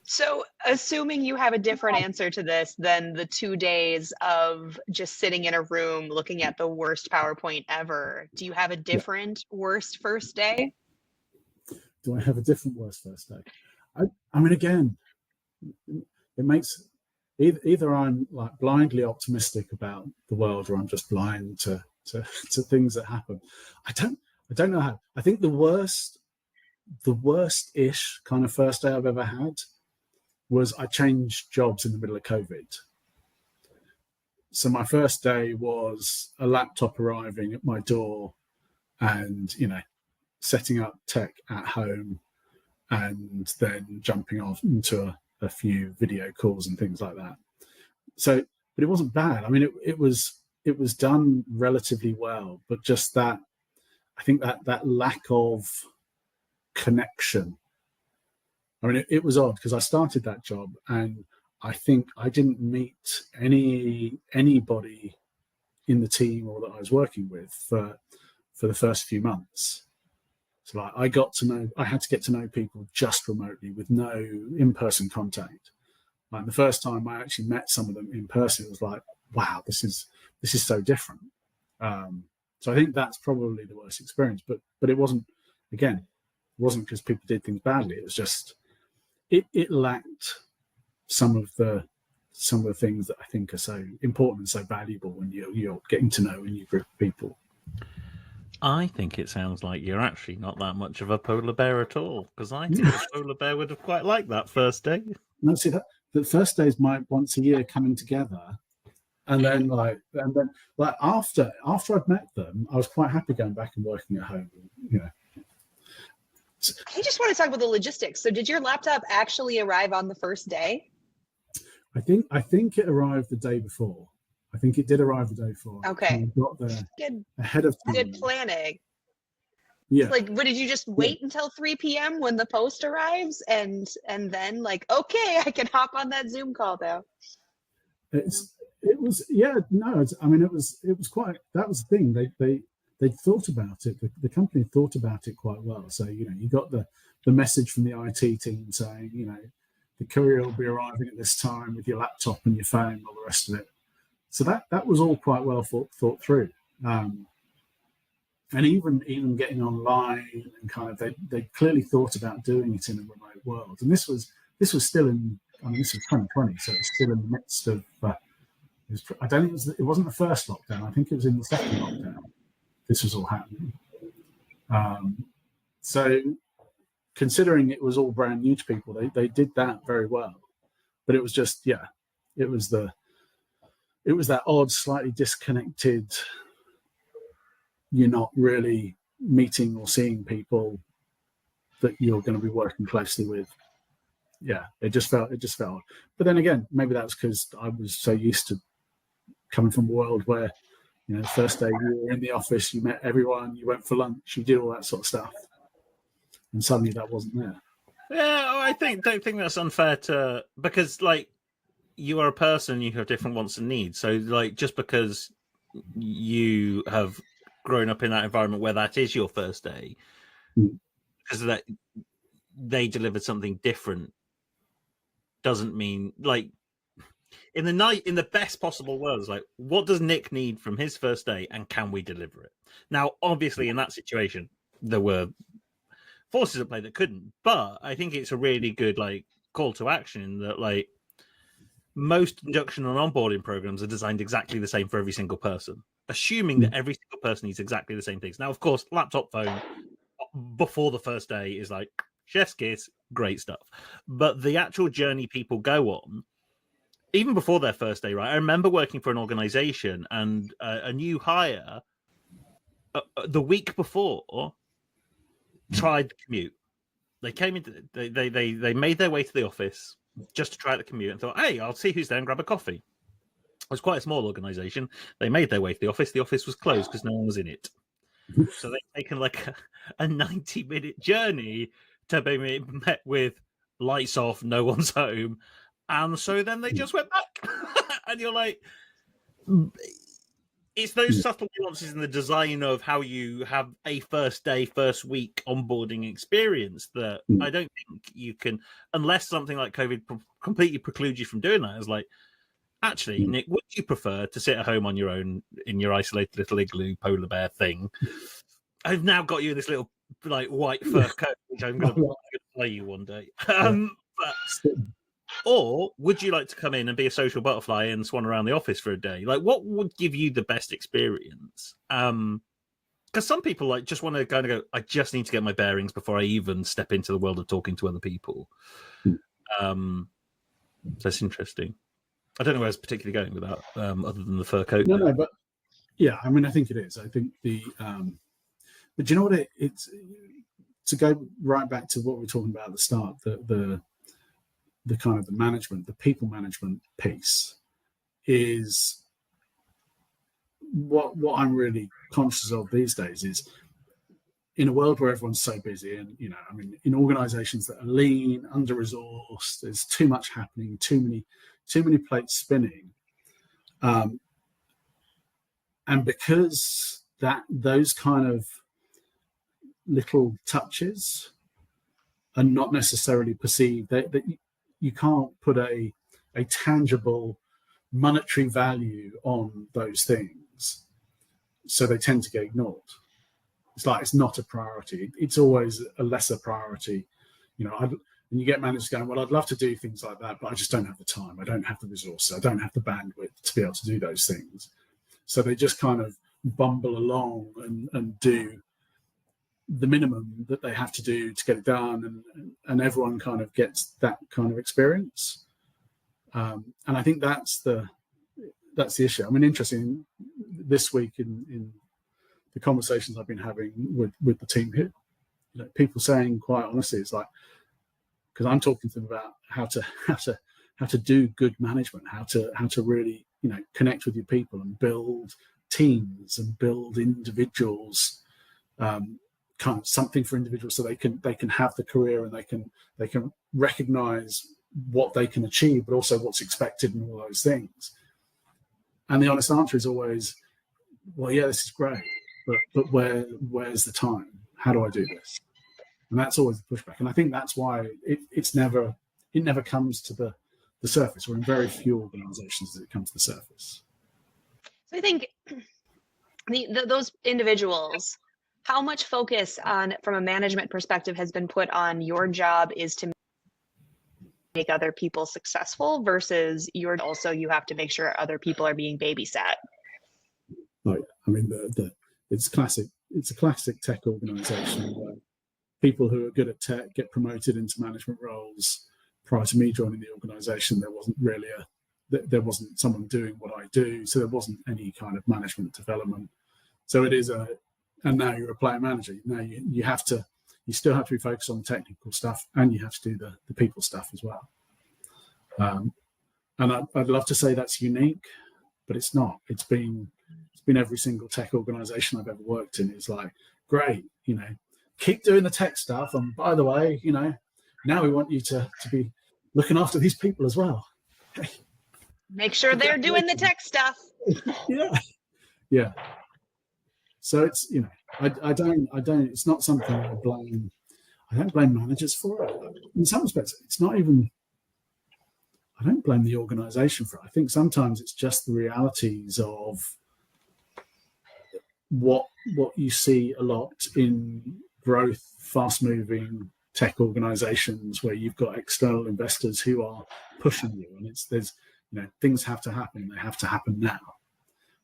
So, assuming you have a different answer to this than the 2 days of just sitting in a room looking at the worst PowerPoint ever, do you have a Yeah. different worst first day? Do I have a different worst first day? I mean, again, it makes either I'm like blindly optimistic about the world, or I'm just blind to things that happen. I don't know how. I think the worst-ish kind of first day I've ever had was I changed jobs in the middle of COVID. So my first day was a laptop arriving at my door, and setting up tech at home, and then jumping off into a few video calls and things like that. So, but it wasn't bad. I mean, it was done relatively well, but just that, I think that lack of connection. I mean, it was odd because I started that job and I think I didn't meet anybody in the team or that I was working with for the first few months. So like, I had to get to know people just remotely with no in-person contact. Like the first time I actually met some of them in person, it was like, wow, this is so different. So I think that's probably the worst experience. But it wasn't because people did things badly. It was just it lacked some of the things that I think are so important and so valuable when you're getting to know a new group of people. I think it sounds like you're actually not that much of a polar bear at all, because I think the polar bear would have quite liked that first day. No, see that the first day is my once a year coming together, and then after I'd met them, I was quite happy going back and working at home. I just want to talk about the logistics. So, did your laptop actually arrive on the first day? I think it arrived the day before. I think it did arrive the day before. Okay. I got there Good. ahead of time. Good planning. Yeah. Like, what did you just wait until 3 p.m. when the post arrives, and then like, okay, I can hop on that Zoom call now? It was quite, that was the thing. They thought about it. The company thought about it quite well. So you got the message from the IT team saying the courier will be arriving at this time with your laptop and your phone and all the rest of it. So that was all quite well thought through. And even getting online and kind of they clearly thought about doing it in a remote world. And this was still this was 2020, so it's still in the midst of. I don't think it wasn't the first lockdown. I think it was in the second lockdown. This was all happening. So considering it was all brand new to people, they did that very well. But it was just it was that odd, slightly disconnected. You're not really meeting or seeing people that you're going to be working closely with. Yeah, it just felt. But then again, maybe that's because I was so used to coming from a world where, the first day you were in the office, you met everyone, you went for lunch, you did all that sort of stuff, and suddenly that wasn't there. Yeah, I don't think that's unfair because you are a person, you have different wants and needs. So just because you have grown up in that environment where that is your first day, because that they delivered something different, doesn't mean in the best possible world, what does Nick need from his first day, and can we deliver it? Now, obviously, in that situation, there were forces at play that couldn't, but I think it's a really good call to action that most induction and onboarding programs are designed exactly the same for every single person, assuming that every single person needs exactly the same things. Now, of course, laptop, phone before the first day is chef's kiss, great stuff. But the actual journey people go on, even before their first day, right? I remember working for an organization, and a new hire the week before tried the commute. They came into they made their way to the office just to try the commute and thought, hey, I'll see who's there and grab a coffee. It was quite a small organization. They made their way to the office. The office was closed because no one was in it. So they'd taken a 90-minute journey to be met with lights off, no one's home. And so then they just went back. And you're it's those subtle nuances in the design of how you have a first day, first week onboarding experience that I don't think you can, unless something like COVID completely precludes you from doing that. It's like, actually, Nick, would you prefer to sit at home on your own in your isolated little igloo polar bear thing? I've now got you in this little like white fur coat, which I'm going to play you one day. Or would you like to come in and be a social butterfly and swan around the office for a day? Like, what would give you the best experience? Because some people like just want to kind of go, I just need to get my bearings before I even step into the world of talking to other people. So it's interesting. I don't know where I was particularly going with that, other than the fur coat. No, but yeah, I mean, I think it is. I think but do you know what it's to go right back to what we were talking about at the start, the kind of the management, the people management piece is what I'm really conscious of these days is in a world where everyone's so busy and, I mean, in organizations that are lean, under-resourced, there's too much happening, too many plates spinning. And because those kind of little touches are not necessarily perceived, that you can't put a tangible monetary value on those things, so they tend to get ignored. It's like it's not a priority. It's always a lesser priority. And you get managers going, well, I'd love to do things like that, but I just don't have the time. I don't have the resources. I don't have the bandwidth to be able to do those things. So they just kind of bumble along and do the minimum that they have to do to get it done, and everyone kind of gets that kind of experience. And I think that's the issue. I mean, interesting this week in the conversations I've been having with the team here, people saying quite honestly, it's like, because I'm talking to them about how to do good management, how to really connect with your people and build teams and build individuals, kind of something for individuals so they can have the career and they can recognize what they can achieve, but also what's expected and all those things. And the honest answer is always, well, yeah, this is great, but where's the time? How do I do this? And that's always the pushback. And I think that's why it never comes to the surface, or in very few organizations does it come to the surface. So I think those individuals, how much focus from a management perspective has been put on your job is to make other people successful versus you have to make sure other people are being babysat? Like, I mean, it's classic. It's a classic tech organization where people who are good at tech get promoted into management roles. Prior to me joining the organization, there wasn't someone doing what I do, so there wasn't any kind of management development. So it is and now you're a player manager. Now you still have to be focused on technical stuff, and you have to do the people stuff as well. And I'd love to say that's unique, but it's not. It's been every single tech organization I've ever worked in. It's like, great, keep doing the tech stuff, and by the way, now we want you to be looking after these people as well. Make sure they're doing the tech stuff. Yeah. So it's I don't. It's not something I blame. I don't blame managers for it. In some respects, it's not even. I don't blame the organisation for it. I think sometimes it's just the realities of what you see a lot in growth, fast-moving tech organisations where you've got external investors who are pushing you, and there's things have to happen. They have to happen now.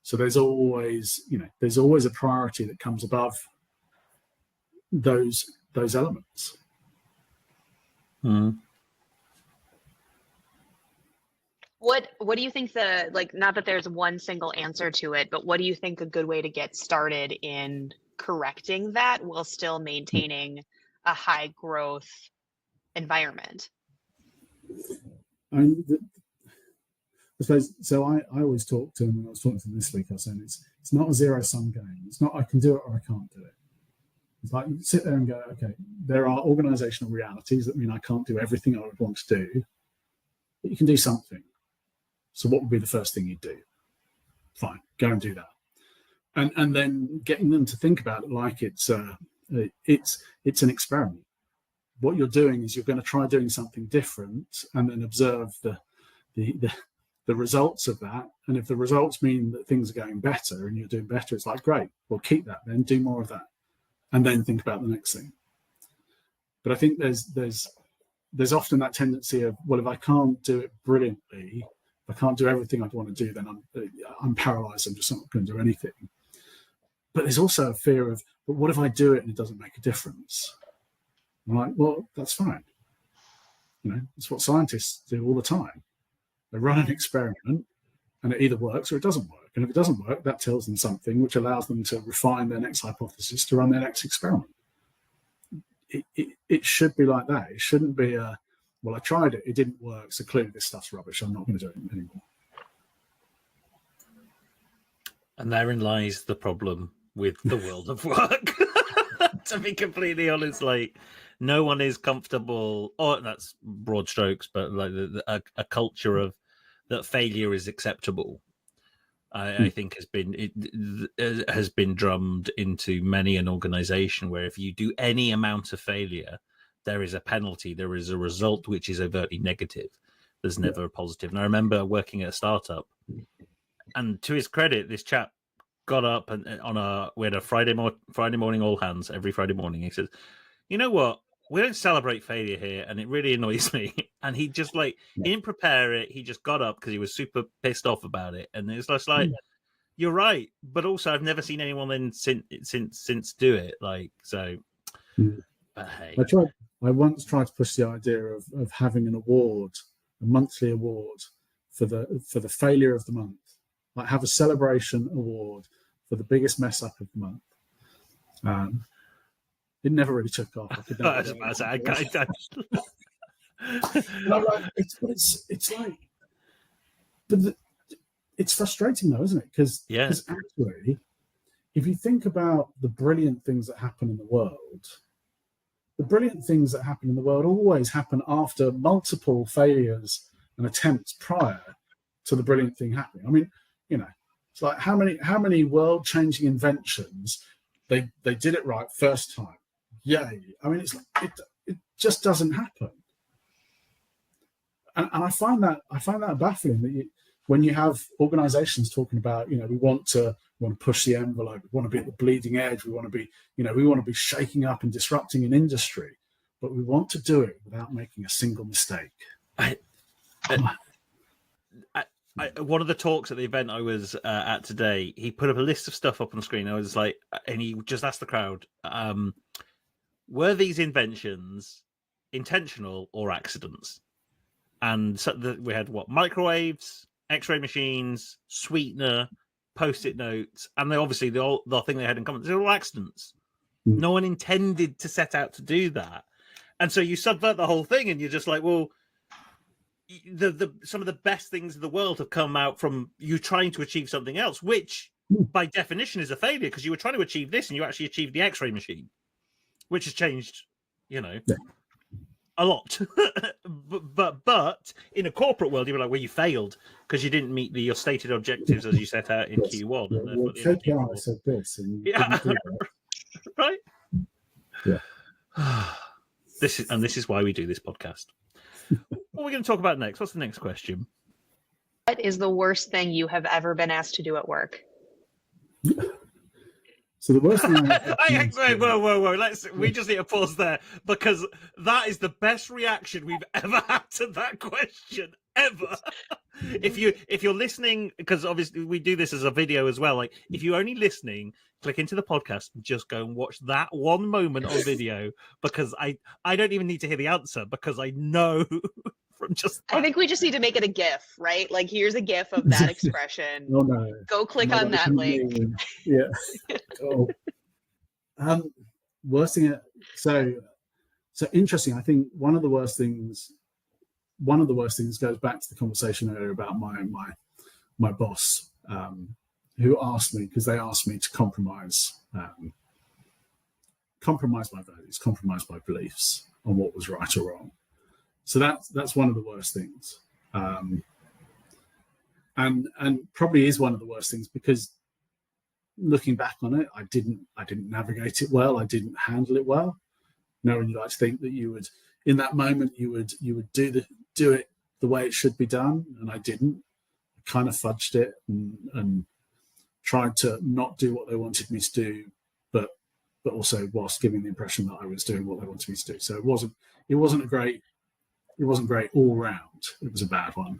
So there's always a priority that comes above those elements. Mm. What do you think not that there's one single answer to it, but what do you think a good way to get started in correcting that while still maintaining a high growth environment? I suppose so. I always talk to them, and I was talking to them this week. I was saying it's not a zero-sum game. It's not I can do it or I can't do it. It's like you sit there and go, okay, there are organisational realities that mean I can't do everything I would want to do, but you can do something. So what would be the first thing you'd do? Fine, go and do that. and then getting them to think about it like it's an experiment. What you're doing is you're going to try doing something different, and then observe the results of that. And if the results mean that things are going better and you're doing better, it's like, great, well, keep that, then do more of that, and then think about the next thing. But I think there's often that tendency of, well, if I can't do it brilliantly, if I can't do everything I'd want to do, then I'm paralyzed. I'm just not going to do anything. But there's also a fear of, but what if I do it and it doesn't make a difference? I'm like, well, that's fine. It's what scientists do all the time. They run an experiment and it either works or it doesn't work. And if it doesn't work, that tells them something which allows them to refine their next hypothesis to run their next experiment. It should be like that. It shouldn't be well, I tried it, it didn't work, so clearly this stuff's rubbish, I'm not going to do it anymore. And therein lies the problem with the world of work. To be completely honest, like, no one is comfortable, or that's broad strokes, but like a culture of that failure is acceptable. I think has been drummed into many an organization where if you do any amount of failure, there is a penalty, there is a result which is overtly negative. There's never a positive. And I remember working at a startup, and to his credit, this chap got up and we had a Friday morning all hands every Friday morning. He says, "You know what? We don't celebrate failure here, and it really annoys me." And he just he didn't prepare it. He just got up because he was super pissed off about it. And it's just like, you're right, but also I've never seen anyone then since do it. Like, so. But hey, I once tried to push the idea of having an award, a monthly award for the failure of the month. Like, have a celebration award for the biggest mess up of the month. It never really took off. It's frustrating though, isn't it? Because actually, if you think about the brilliant things that happen in the world, the brilliant things that happen in the world always happen after multiple failures and attempts prior to the brilliant thing happening. I mean, it's like how many world-changing inventions they did it right first time. Yay! I mean, it just doesn't happen, and I find that baffling that when you have organisations talking about, we want to push the envelope, we want to be at the bleeding edge, we want to be shaking up and disrupting an industry, but we want to do it without making a single mistake. One of the talks at the event I was at today, he put up a list of stuff up on the screen. I was like, and he just asked the crowd, were these inventions intentional or accidents? And so we had microwaves, X-ray machines, sweetener, post-it notes, and they obviously the thing they had in common, they're all accidents. No one intended to set out to do that, and so you subvert the whole thing, and you're just like, well, some of the best things in the world have come out from you trying to achieve something else, which by definition is a failure, because you were trying to achieve this and you actually achieved the X-ray machine, which has changed, a lot. but in a corporate world, you're like, well, you failed because you didn't meet your stated objectives as you set out in Q1. Well, KPI said this, and right? Yeah. This is why we do this podcast. What are we going to talk about next? What's the next question? What is the worst thing you have ever been asked to do at work? So the worst thing. Whoa! We just need to pause there, because that is the best reaction we've ever had to that question ever. If you're listening, because obviously we do this as a video as well. Like, if you're only listening, click into the podcast and just go and watch that one moment on video, because I don't even need to hear the answer, because I know from just that. I think we just need to make it a GIF, right? Like, here's a GIF of that expression. Oh no! Go click on that link. Yeah. Worst thing. So interesting. I think one of the worst things goes back to the conversation earlier about my boss, who asked me, because they asked me to compromise my values, compromise my beliefs on what was right or wrong. So that's one of the worst things, and probably is one of the worst things, because looking back on it, I didn't navigate it well. I didn't handle it well. When you like to think that you would, in that moment, you would do it the way it should be done, and I didn't. I kind of fudged it and tried to not do what they wanted me to do, but also whilst giving the impression that I was doing what they wanted me to do. So it wasn't great all round. It was a bad one.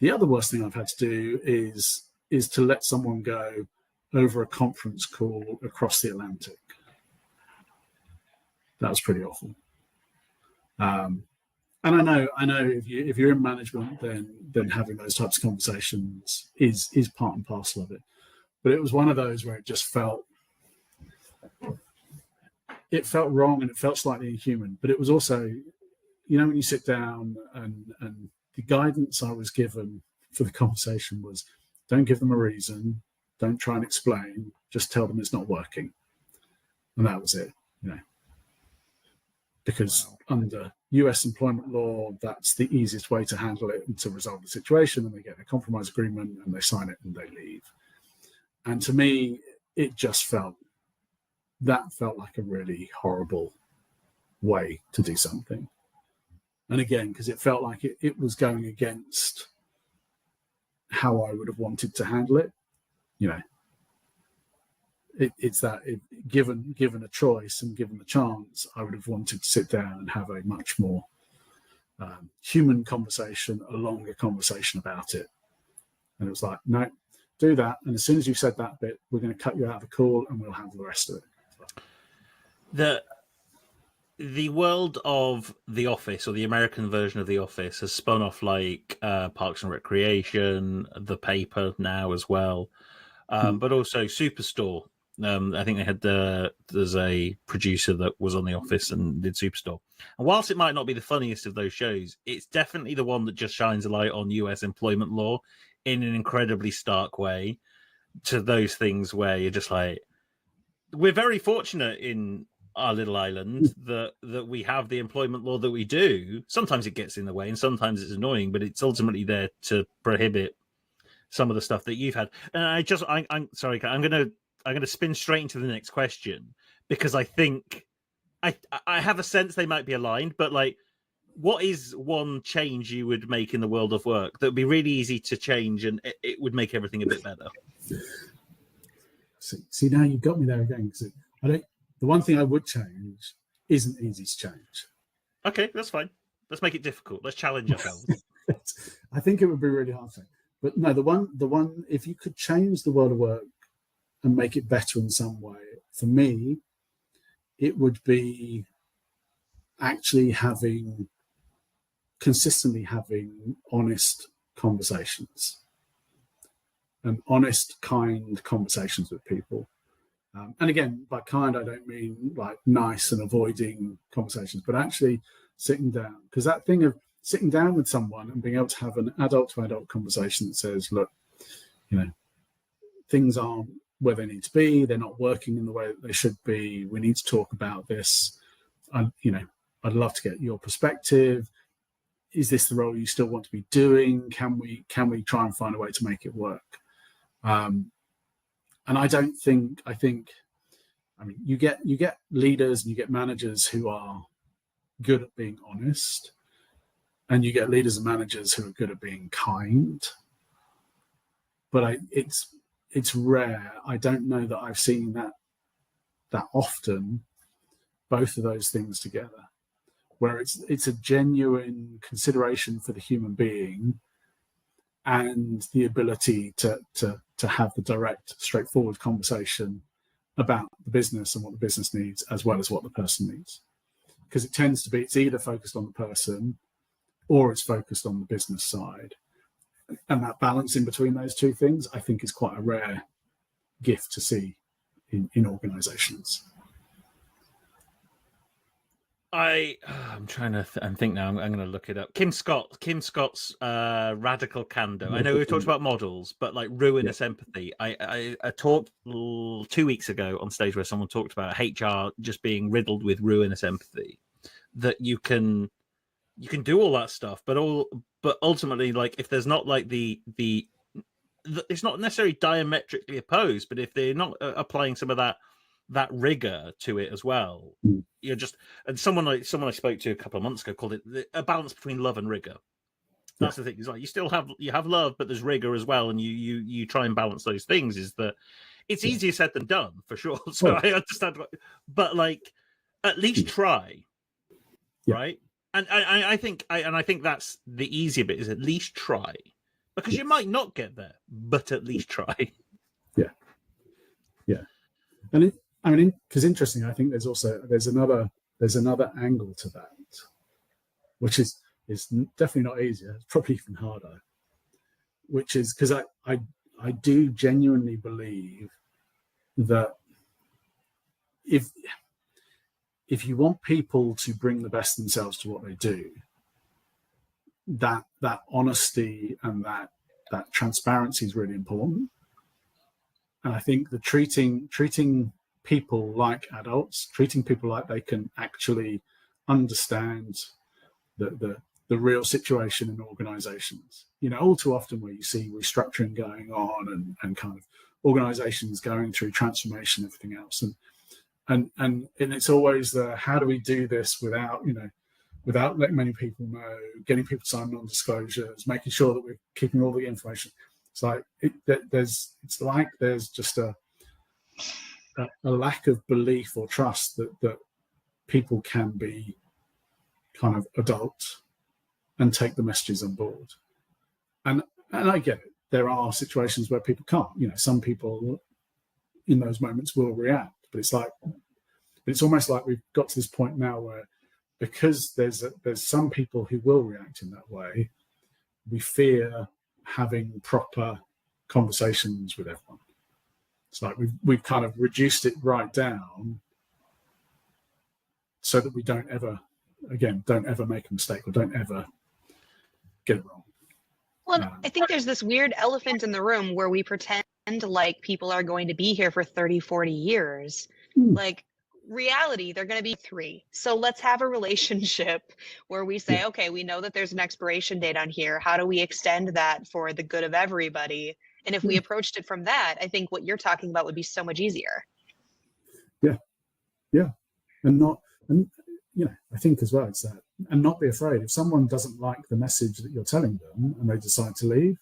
The other worst thing I've had to do is to let someone go over a conference call across the Atlantic. That was pretty awful. And I know if you're in management, then having those types of conversations is part and parcel of it. But it was one of those where it just felt wrong and it felt slightly inhuman. But it was also, when you sit down and the guidance I was given for the conversation was, don't give them a reason, don't try and explain, just tell them it's not working. And that was it, because under US employment law, that's the easiest way to handle it and to resolve the situation. And they get a compromise agreement and they sign it and they leave. And to me, it just felt like a really horrible way to do something. And again, because it felt like it was going against how I would have wanted to handle it. Given a choice and given the chance, I would have wanted to sit down and have a much more human conversation, a longer conversation about it. And it was like, no, do that. And as soon as you've said that bit, we're going to cut you out of the call and we'll handle the rest of it. The world of The Office, or the American version of The Office, has spun off like Parks and Recreation, The Paper now as well, but also Superstore. I think they had there's a producer that was on The Office and did Superstore. And whilst it might not be the funniest of those shows, it's definitely the one that just shines a light on US employment law in an incredibly stark way, to those things where you're just like, we're very fortunate in our little island that we have the employment law that we do. Sometimes it gets in the way and sometimes it's annoying, but it's ultimately there to prohibit some of the stuff that you've had. And I'm sorry, I'm gonna spin straight into the next question, because I think I have a sense they might be aligned, but like, what is one change you would make in the world of work that would be really easy to change and it would make everything a bit better? See, now you've got me there again, because the one thing I would change isn't easy to change. Okay, that's fine. Let's make it difficult. Let's challenge ourselves. I think it would be really hard to. But no, the one, if you could change the world of work and make it better in some way, for me, it would be actually consistently having honest conversations, and honest, kind conversations with people. And again, by kind, I don't mean like nice and avoiding conversations, but actually sitting down. Because that thing of sitting down with someone and being able to have an adult-to-adult conversation that says, look, things aren't where they need to be. They're not working in the way that they should be. We need to talk about this. I'd love to get your perspective. Is this the role you still want to be doing? Can we try and find a way to make it work? And I think you get leaders and you get managers who are good at being honest, and you get leaders and managers who are good at being kind. But it's rare. I don't know that I've seen that often, both of those things together, where it's a genuine consideration for the human being and the ability to have the direct, straightforward conversation about the business and what the business needs, as well as what the person needs. Because it tends to be, it's either focused on the person or it's focused on the business side. And that balance in between those two things, I think, is quite a rare gift to see in organizations. I'm trying to think now. I'm going to look it up. Kim Scott's radical candor. I know we've talked about models, but like ruinous empathy. I talked 2 weeks ago on stage where someone talked about HR just being riddled with ruinous empathy. That you can do all that stuff, but ultimately, like, if there's not like the it's not necessarily diametrically opposed, but if they're not applying some of that rigor to it as well, you're just, and someone I spoke to a couple of months ago called it a balance between love and rigor. That's the thing. It's like you still have love, but there's rigor as well, and you try and balance those things. Is that it's easier said than done for sure. So I understand, but like at least try, right? And I think that's the easier bit, is at least try, because you might not get there, but at least try. Yeah. And because interesting, I think there's another angle to that, which is definitely not easier. It's probably even harder, which is because I do genuinely believe that if you want people to bring the best themselves to what they do, that honesty and that transparency is really important. And I think the treating people like adults, treating people like they can actually understand the real situation in organizations. All too often where you see restructuring going on and kind of organizations going through transformation and everything else. And it's always how do we do this without letting many people know, getting people to sign non-disclosures, making sure that we're keeping all the information. It's like there's just a lack of belief or trust that people can be kind of adult and take the messages on board. And I get it. There are situations where people can't. Some people in those moments will react, but it's almost like we've got to this point now where, because there's some people who will react in that way, we fear having proper conversations with everyone. It's like we've kind of reduced it right down so that we don't ever make a mistake or don't ever get it wrong. Well, I think there's this weird elephant in the room where we pretend like people are going to be here for 30, 40 years. Like, reality, they're going to be 3. So let's have a relationship where we say, okay, we know that there's an expiration date on here. How do we extend that for the good of everybody? And if we approached it from that, I think what you're talking about would be so much easier. Yeah. I think as well, it's that, and not be afraid. If someone doesn't like the message that you're telling them and they decide to leave,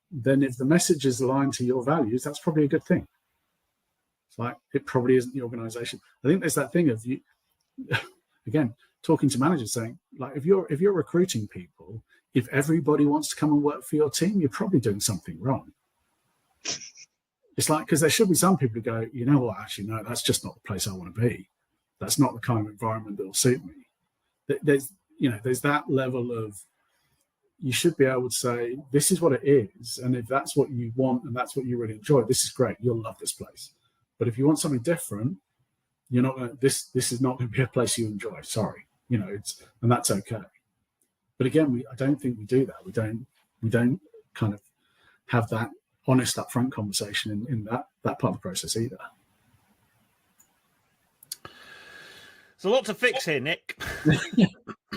then if the message is aligned to your values, that's probably a good thing. It's like, it probably isn't the organization. I think there's that thing of you, again, talking to managers saying, like, if you're recruiting people, if everybody wants to come and work for your team, you're probably doing something wrong. It's like, because there should be some people who go, you know what, actually, no, that's just not the place I want to be. That's not the kind of environment that will suit me. There's that level of, you should be able to say, this is what it is. And if that's what you want and that's what you really enjoy, this is great. You'll love this place. But if you want something different, you're not going to, this is not going to be a place you enjoy. Sorry. And that's okay. But again, I don't think we do that. We don't kind of have that honest upfront conversation in that part of the process either. There's a lot to fix here, Nick.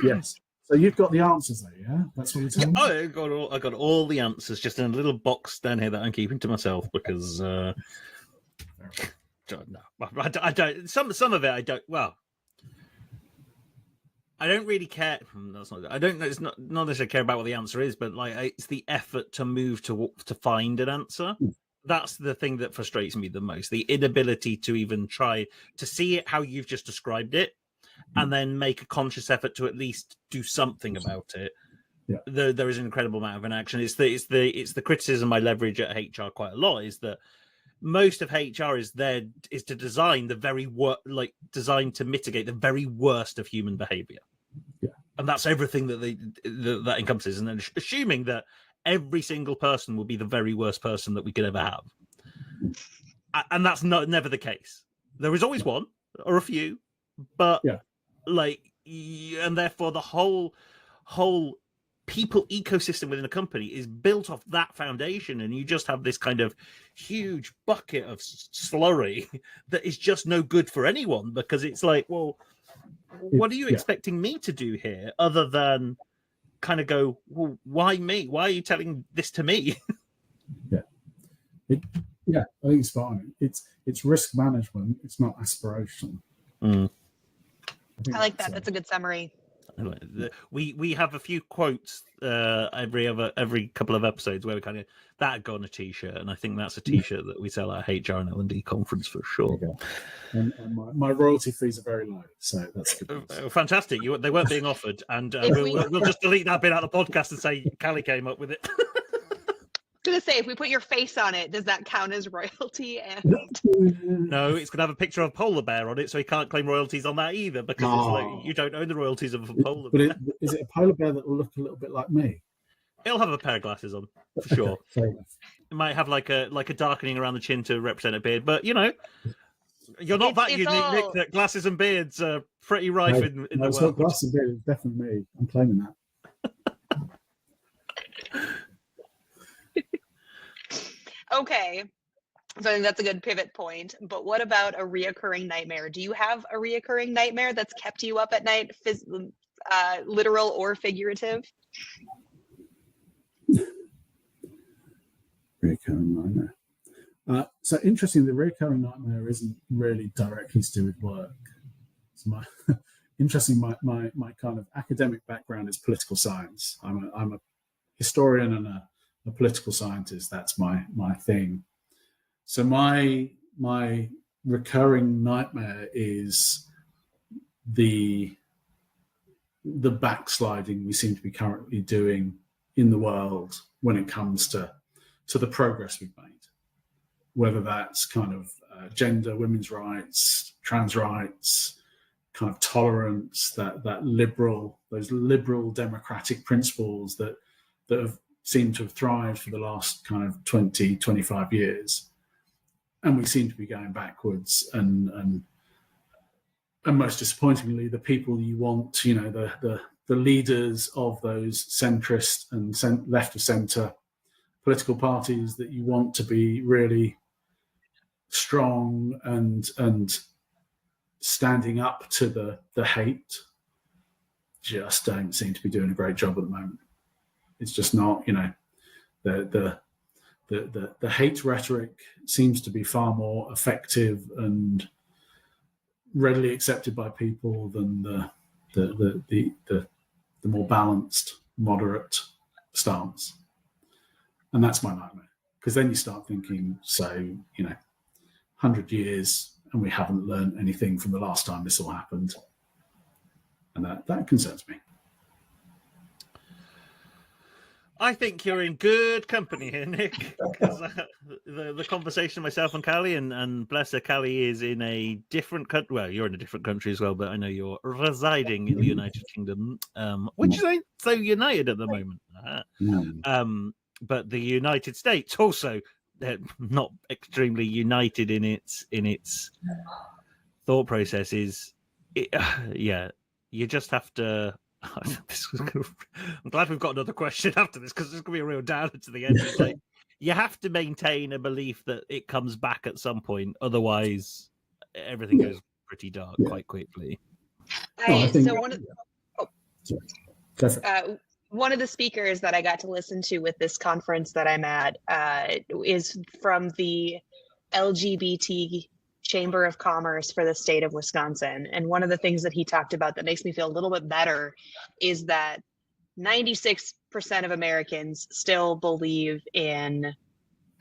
Yes. So you've got the answers there, yeah? That's what you're telling me? I got all the answers just in a little box down here that I'm keeping to myself because no, I don't. Some of it I don't. Well, I don't really care. That's not. I don't know. It's not necessarily care about what the answer is, but like it's the effort to move to find an answer. That's the thing that frustrates me the most. The inability to even try to see it how you've just described it, and then make a conscious effort to at least do something about it. Yeah. There is an incredible amount of inaction. It's the criticism I leverage at HR quite a lot, is that most of HR is to design the very designed to mitigate the very worst of human behavior. Yeah. And that's everything that that encompasses, and then assuming that every single person will be the very worst person that we could ever have. And that's never the case. There is always one or a few, but and therefore the whole people ecosystem within a company is built off that foundation, and you just have this kind of huge bucket of slurry that is just no good for anyone, because it's like, well, what are you expecting me to do here other than kind of go, well, why me? Why are you telling this to me? Yeah, I think it's spot on. It's risk management. It's not aspirational. Mm. I like that. That's a good summary. We have a few quotes every couple of episodes where we kind of that go on a t-shirt, and I think that's a t-shirt that we sell at HR and L&D conference for sure. And my royalty fees are very low, so that's good. Fantastic. They weren't being offered, and we'll just delete that bit out of the podcast and say Callie came up with it. I was gonna say, if we put your face on it, does that count as royalty? And no, it's gonna have a picture of a polar bear on it, so he can't claim royalties on that either, because it's like you don't own the royalties of a polar bear. But is it a polar bear that will look a little bit like me? He'll have a pair of glasses on for sure. It might have like a darkening around the chin to represent a beard, but you're not that unique, Nick. That glasses and beards are pretty rife in the world. Glasses and beards is definitely me. I'm claiming that. Okay, so I think that's a good pivot point. But what about a reoccurring nightmare? Do you have a reoccurring nightmare that's kept you up at night, literal or figurative? Recurring nightmare. So interesting, the recurring nightmare isn't really directly to do with work. So my kind of academic background is political science. I'm a historian and a political scientist. That's my thing. So my recurring nightmare is the backsliding we seem to be currently doing in the world when it comes to the progress we've made, whether that's kind of gender, women's rights, trans rights, kind of tolerance, those liberal democratic principles that have seemed to have thrived for the last kind of 20, 25 years. And we seem to be going backwards. And most disappointingly, the people you want, the leaders of those centrist and left of centre political parties that you want to be really strong and standing up to the hate just don't seem to be doing a great job at the moment. It's just not, the hate rhetoric seems to be far more effective and readily accepted by people than the more balanced, moderate stance. And that's my nightmare, because then you start thinking, 100 years and we haven't learned anything from the last time this all happened. And that concerns me. I think you're in good company here, Nick, because the conversation myself and Callie, and bless her, Callie is in a different country. Well, you're in a different country as well, but I know you're residing in the United Kingdom, which is ain't so united at the moment. But the United States also not extremely united in its thought processes. You just have to. I'm glad we've got another question after this, because there's going to be a real downer to the end. Like, you have to maintain a belief that it comes back at some point, otherwise everything goes pretty dark quite quickly. One of the speakers that I got to listen to with this conference that I'm at is from the LGBT Chamber of Commerce for the state of Wisconsin. And one of the things that he talked about that makes me feel a little bit better is that 96% of Americans still believe in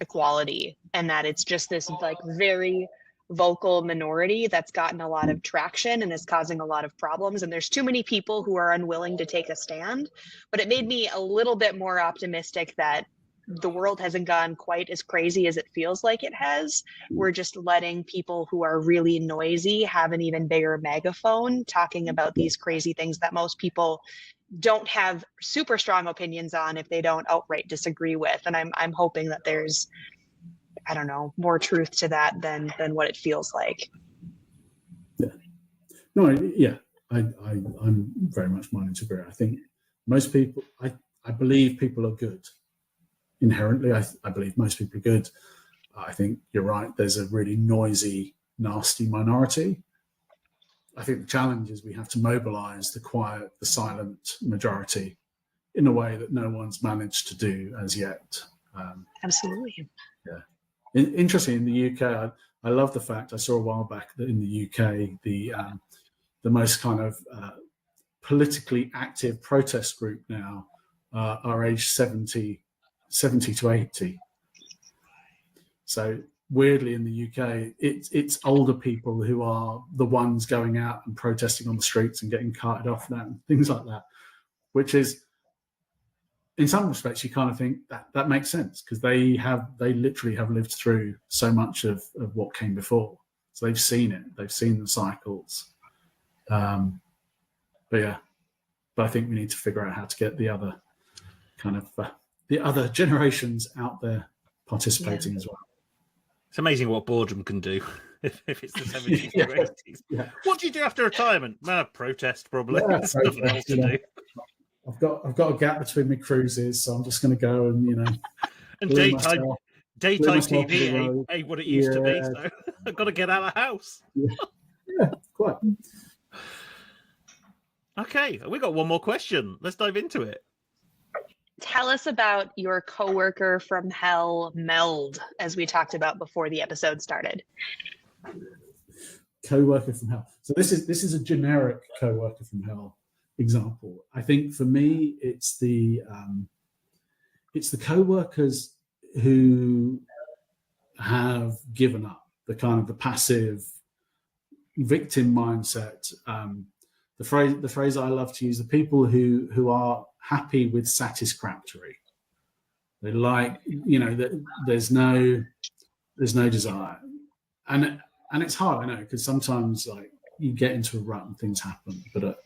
equality, and that it's just this like very vocal minority that's gotten a lot of traction and is causing a lot of problems. And there's too many people who are unwilling to take a stand. But it made me a little bit more optimistic that the world hasn't gone quite as crazy as it feels like it has. We're just letting people who are really noisy have an even bigger megaphone talking about these crazy things that most people don't have super strong opinions on if they don't outright disagree with. And I'm hoping that there's, I don't know, more truth to that than what it feels like. I'm very much minded to agree. I think most people, I believe people are good. Inherently, I believe most people are good. I think you're right. There's a really noisy, nasty minority. I think the challenge is we have to mobilize the quiet, the silent majority in a way that no one's managed to do as yet. Absolutely. Yeah. Interesting, in the UK, I love the fact I saw a while back that in the UK, the most kind of politically active protest group now are aged 70 to 80. So weirdly, in the UK, it's older people who are the ones going out and protesting on the streets and getting carted off now, and things like that, which is, in some respects, you kind of think that makes sense, because they literally have lived through so much of what came before. So they've seen it. They've seen the cycles. But I think we need to figure out how to get the other kind of the other generations out there participating as well. It's amazing what boredom can do if it's the 70s or 80s. Yeah. What do you do after retirement? Protest, probably. Yeah, There's nothing else to do. I've got a gap between my cruises, so I'm just going to go and and daytime TV ain't what it used to be. So I've got to get out of the house. Yeah, quite. Okay, we got one more question. Let's dive into it. Tell us about your coworker from hell, Meld, as we talked about before the episode started. Co-worker from hell. So this is a generic co-worker from hell example. I think for me, it's the co-workers who have given up, the kind of the passive victim mindset. The phrase I love to use: the people who are happy with satisfactory. They like, that there's no desire, and it's hard, I know, because sometimes like you get into a rut and things happen. But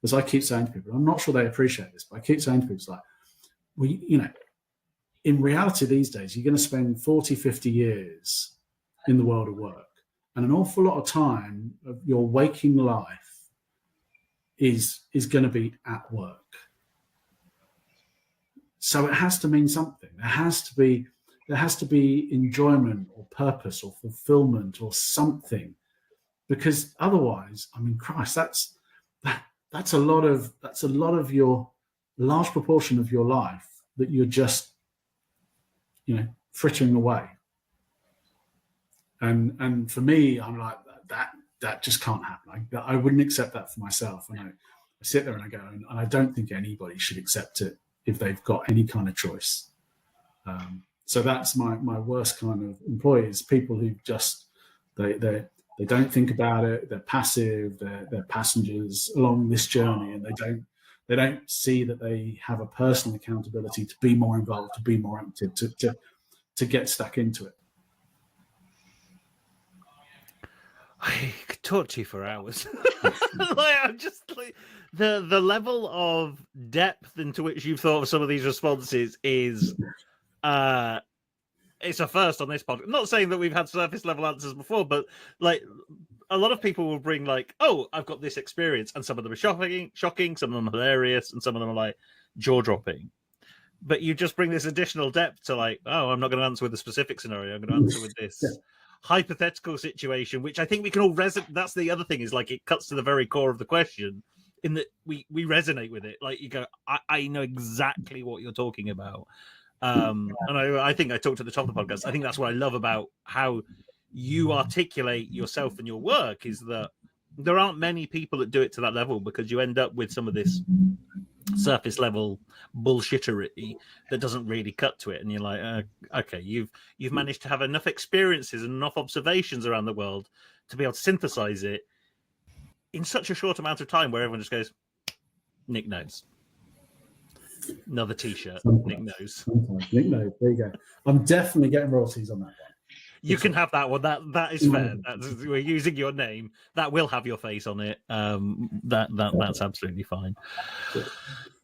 as I keep saying to people, I'm not sure they appreciate this, but I keep saying to people, it's like, well, in reality these days, you're going to spend 40, 50 years in the world of work, and an awful lot of time of your waking life is going to be at work. So it has to mean something. There has to be enjoyment or purpose or fulfillment or something, because otherwise, I mean, Christ, that's a large proportion of your life that you're just, frittering away. And for me, I'm like, that just can't happen. I wouldn't accept that for myself. And I sit there and I go, and I don't think anybody should accept it if they've got any kind of choice. So that's my worst kind of employees, people who just, they don't think about it. They're passive. They're passengers along this journey, and they don't see that they have a personal accountability to be more involved, to be more active, to get stuck into it. I could talk to you for hours. I'm just like, the level of depth into which you've thought of some of these responses is it's a first on this podcast. I'm not saying that we've had surface level answers before, but like a lot of people will bring like, oh, I've got this experience, and some of them are shocking, some of them are hilarious, and some of them are like jaw dropping. But you just bring this additional depth to like, oh, I'm not going to answer with a specific scenario. I'm going to answer with this hypothetical situation, which I think we can all resonate. That's the other thing, is like it cuts to the very core of the question, in that we resonate with it. Like you go, I know exactly what you're talking about. And I think I talked at the top of the podcast. I think that's what I love about how you articulate yourself and your work, is that there aren't many people that do it to that level, because you end up with some of this surface level bullshittery that doesn't really cut to it, and you're like, okay, you've managed to have enough experiences and enough observations around the world to be able to synthesize it in such a short amount of time, where everyone just goes, Nick knows. Another t-shirt. Nick knows. Nick knows. There you go. I'm definitely getting royalties on that one. You can have that one. That is fair. We're using your name. That will have your face on it. That's absolutely fine.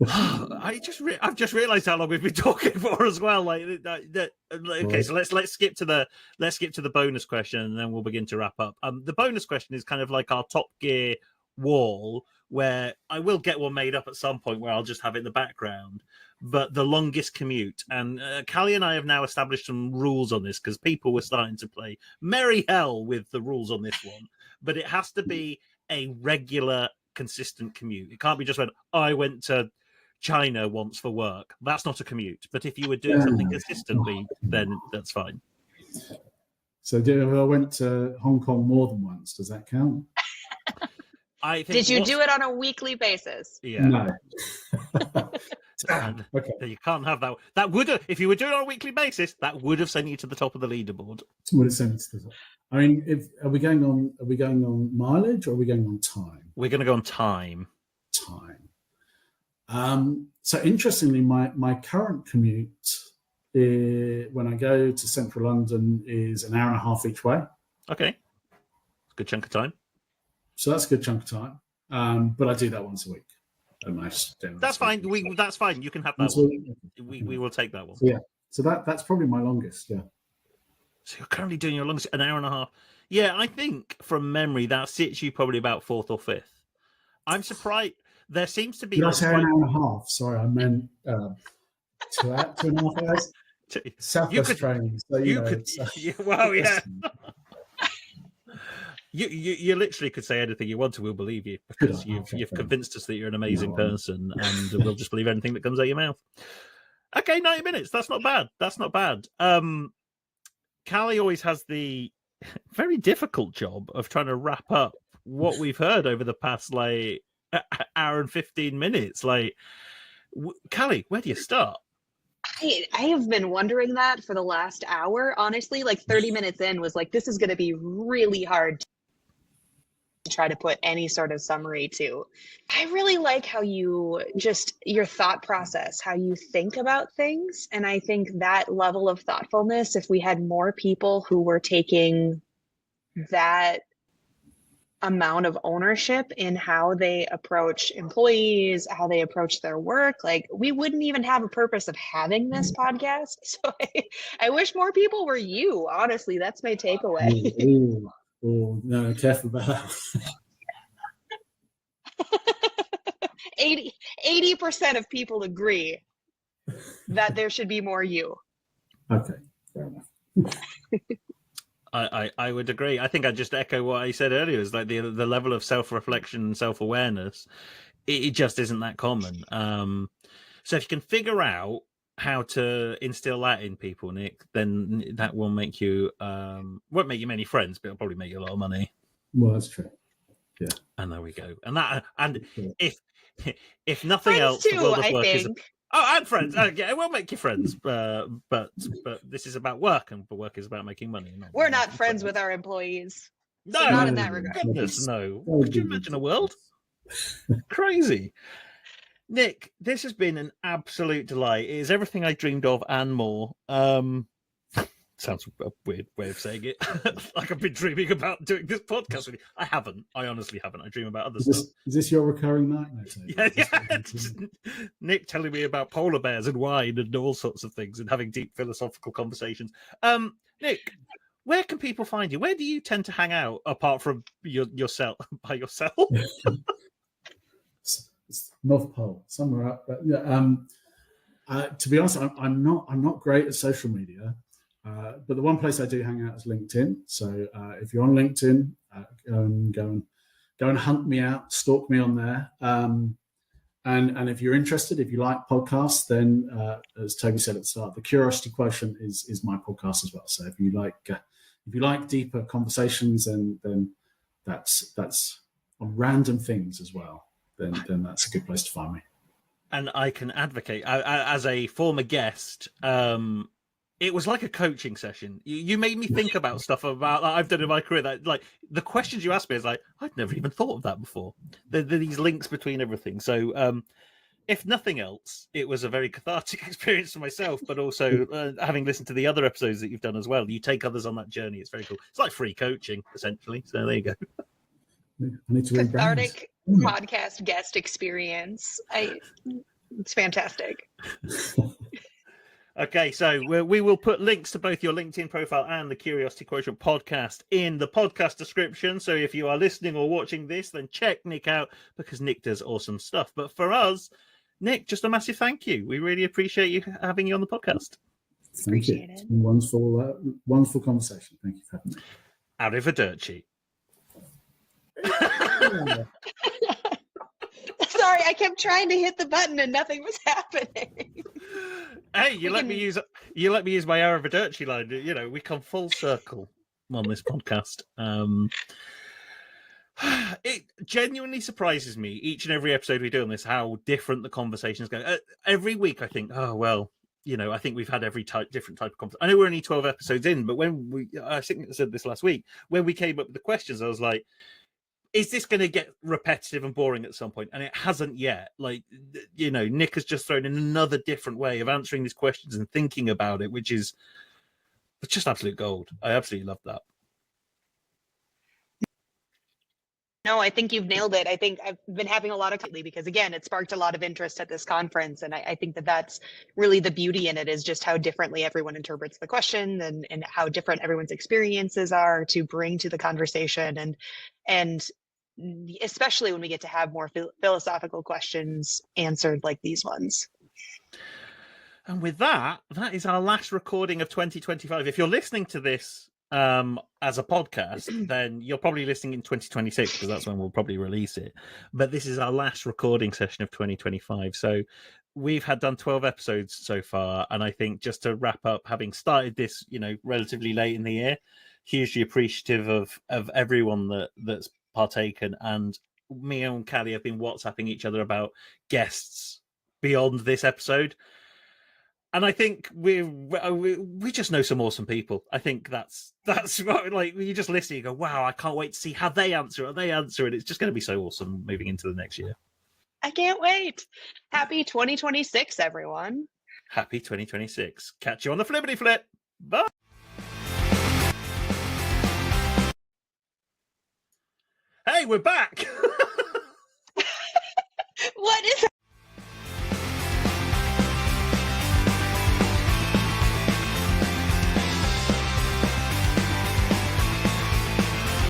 I've just realised how long we've been talking for as well. Okay, so let's skip to the bonus question, and then we'll begin to wrap up. The bonus question is kind of like our Top Gear wall, where I will get one made up at some point where I'll just have it in the background. But the longest commute, and Callie and I have now established some rules on this, because people were starting to play merry hell with the rules on this one. But it has to be a regular, consistent commute. It can't be just when I went to China once for work. That's not a commute. But if you were doing something consistently, then that's fine. So I went to Hong Kong more than once. Does that count? I think. Did you do it on a weekly basis? Yeah. No. And Okay. you can't have that. That would have, if you were doing it on a weekly basis, that would have sent you to the top of the leaderboard. Would it send to the top? I mean, are we going on mileage or are we going on time? We're going to go on time. So interestingly, my current commute when I go to central London is an hour and a half each way. Okay. Good chunk of time. So that's a good chunk of time. But I do that once a week. That's fine. That's fine. You can have that one. We will take that one. So that's probably my longest. Yeah. So you're currently doing your longest an hour and a half. Yeah, I think from memory that sits you probably about 4th or 5th. I'm surprised. There seems to be. Did I say an hour and a half? Sorry, I meant 2.5 hours. Southwest training. So you could. Well, yeah. You literally could say anything you want to. We'll believe you because you've convinced us that you're an amazing person, and we'll just believe anything that comes out of your mouth. Okay, 90 minutes. That's not bad. Callie always has the very difficult job of trying to wrap up what we've heard over the past hour and 15 minutes. Callie, where do you start? I have been wondering that for the last hour. Honestly, 30 minutes in was this is going to be really hard to try to put any sort of summary to. I really like how your thought process, how you think about things. And I think that level of thoughtfulness, if we had more people who were taking that amount of ownership in how they approach employees, how they approach their work, we wouldn't even have a purpose of having this podcast. So I wish more people were you. Honestly, that's my takeaway. Oh, no, careful about that. 80% of people agree that there should be more you. Okay, fair enough. I would agree. I think I just echo what I said earlier. Is the level of self-reflection and self-awareness, it just isn't that common. So if you can figure out how to instill that in people, Nick, then that will make you won't make you many friends, but it'll probably make you a lot of money. Well, that's true. Yeah. And there we go. And if nothing friends else, too, the world of work is. And friends. Yeah, it will make you friends. But this is about work, and work is about making money. We're not friends with our employees. No, so not in that regard. Goodness, no. Could you imagine a world? Crazy. Nick, this has been an absolute delight. It is everything I dreamed of and more. Sounds a weird way of saying it. Like I've been dreaming about doing this podcast with you. I haven't. I honestly haven't. I dream about other stuff. Is this your recurring nightmare? Yeah. Nick telling me about polar bears and wine and all sorts of things and having deep philosophical conversations. Nick, where can people find you? Where do you tend to hang out apart from yourself by yourself? North Pole, somewhere up. To be honest, I'm not great at social media, but the one place I do hang out is LinkedIn. So if you're on LinkedIn, go and hunt me out, stalk me on there. And if you're interested, if you like podcasts, then as Toby said at the start, the Curiosity Quotient is my podcast as well. So if you like deeper conversations, then that's on random things as well. Then that's a good place to find me. And I can advocate as a former guest. It was like a coaching session. You made me think about stuff about that I've done in my career. That the questions you asked me is I'd never even thought of that before. There are these links between everything. So if nothing else, it was a very cathartic experience for myself, but also having listened to the other episodes that you've done as well. You take others on that journey. It's very cool. It's like free coaching, essentially. So there you go. I need to read cathartic podcast guest experience. It's fantastic. Okay, so we will put links to both your LinkedIn profile and the Curiosity Quotient podcast in the podcast description. So if you are listening or watching this, then check Nick out because Nick does awesome stuff. But for us, Nick, just a massive thank you. We really appreciate you having you on the podcast. Appreciate it. It's been wonderful conversation. Thank you for having me. Arrivederci. Sorry, I kept trying to hit the button and nothing was happening. Hey, you let me use You let me use my Arrivederci line. You know, we come full circle on this podcast. It genuinely surprises me each and every episode we do on this how different the conversations go. Every week, I think, oh well, you know, I think we've had different type of conversation. I know we're only 12 episodes in, but I think I said this last week when we came up with the questions, I was like, is this going to get repetitive and boring at some point? And it hasn't yet. Like, you know, Nick has just thrown in another different way of answering these questions and thinking about it, which is just absolute gold. I absolutely love that. No, I think you've nailed it. I think I've been having a lot of lately because, again, it sparked a lot of interest at this conference. And I think that that's really the beauty in it, is just how differently everyone interprets the question and how different everyone's experiences are to bring to the conversation. And especially when we get to have more philosophical questions answered like these ones. And with that is our last recording of 2025. If you're listening to this as a podcast, then you're probably listening in 2026 because that's when we'll probably release it. But this is our last recording session of 2025. So we've done 12 episodes so far. And I think just to wrap up, having started this, you know, relatively late in the year, hugely appreciative of everyone that's partaken. And me and Callie have been WhatsApping each other about guests beyond this episode. And I think we just know some awesome people. I think that's what, like, you just listen, you go, wow, I can't wait to see how they answer it. It's just going to be so awesome moving into the next year. I can't wait. Happy 2026, everyone. Happy 2026. Catch you on the flippity flip. Bye. Hey, we're back. What is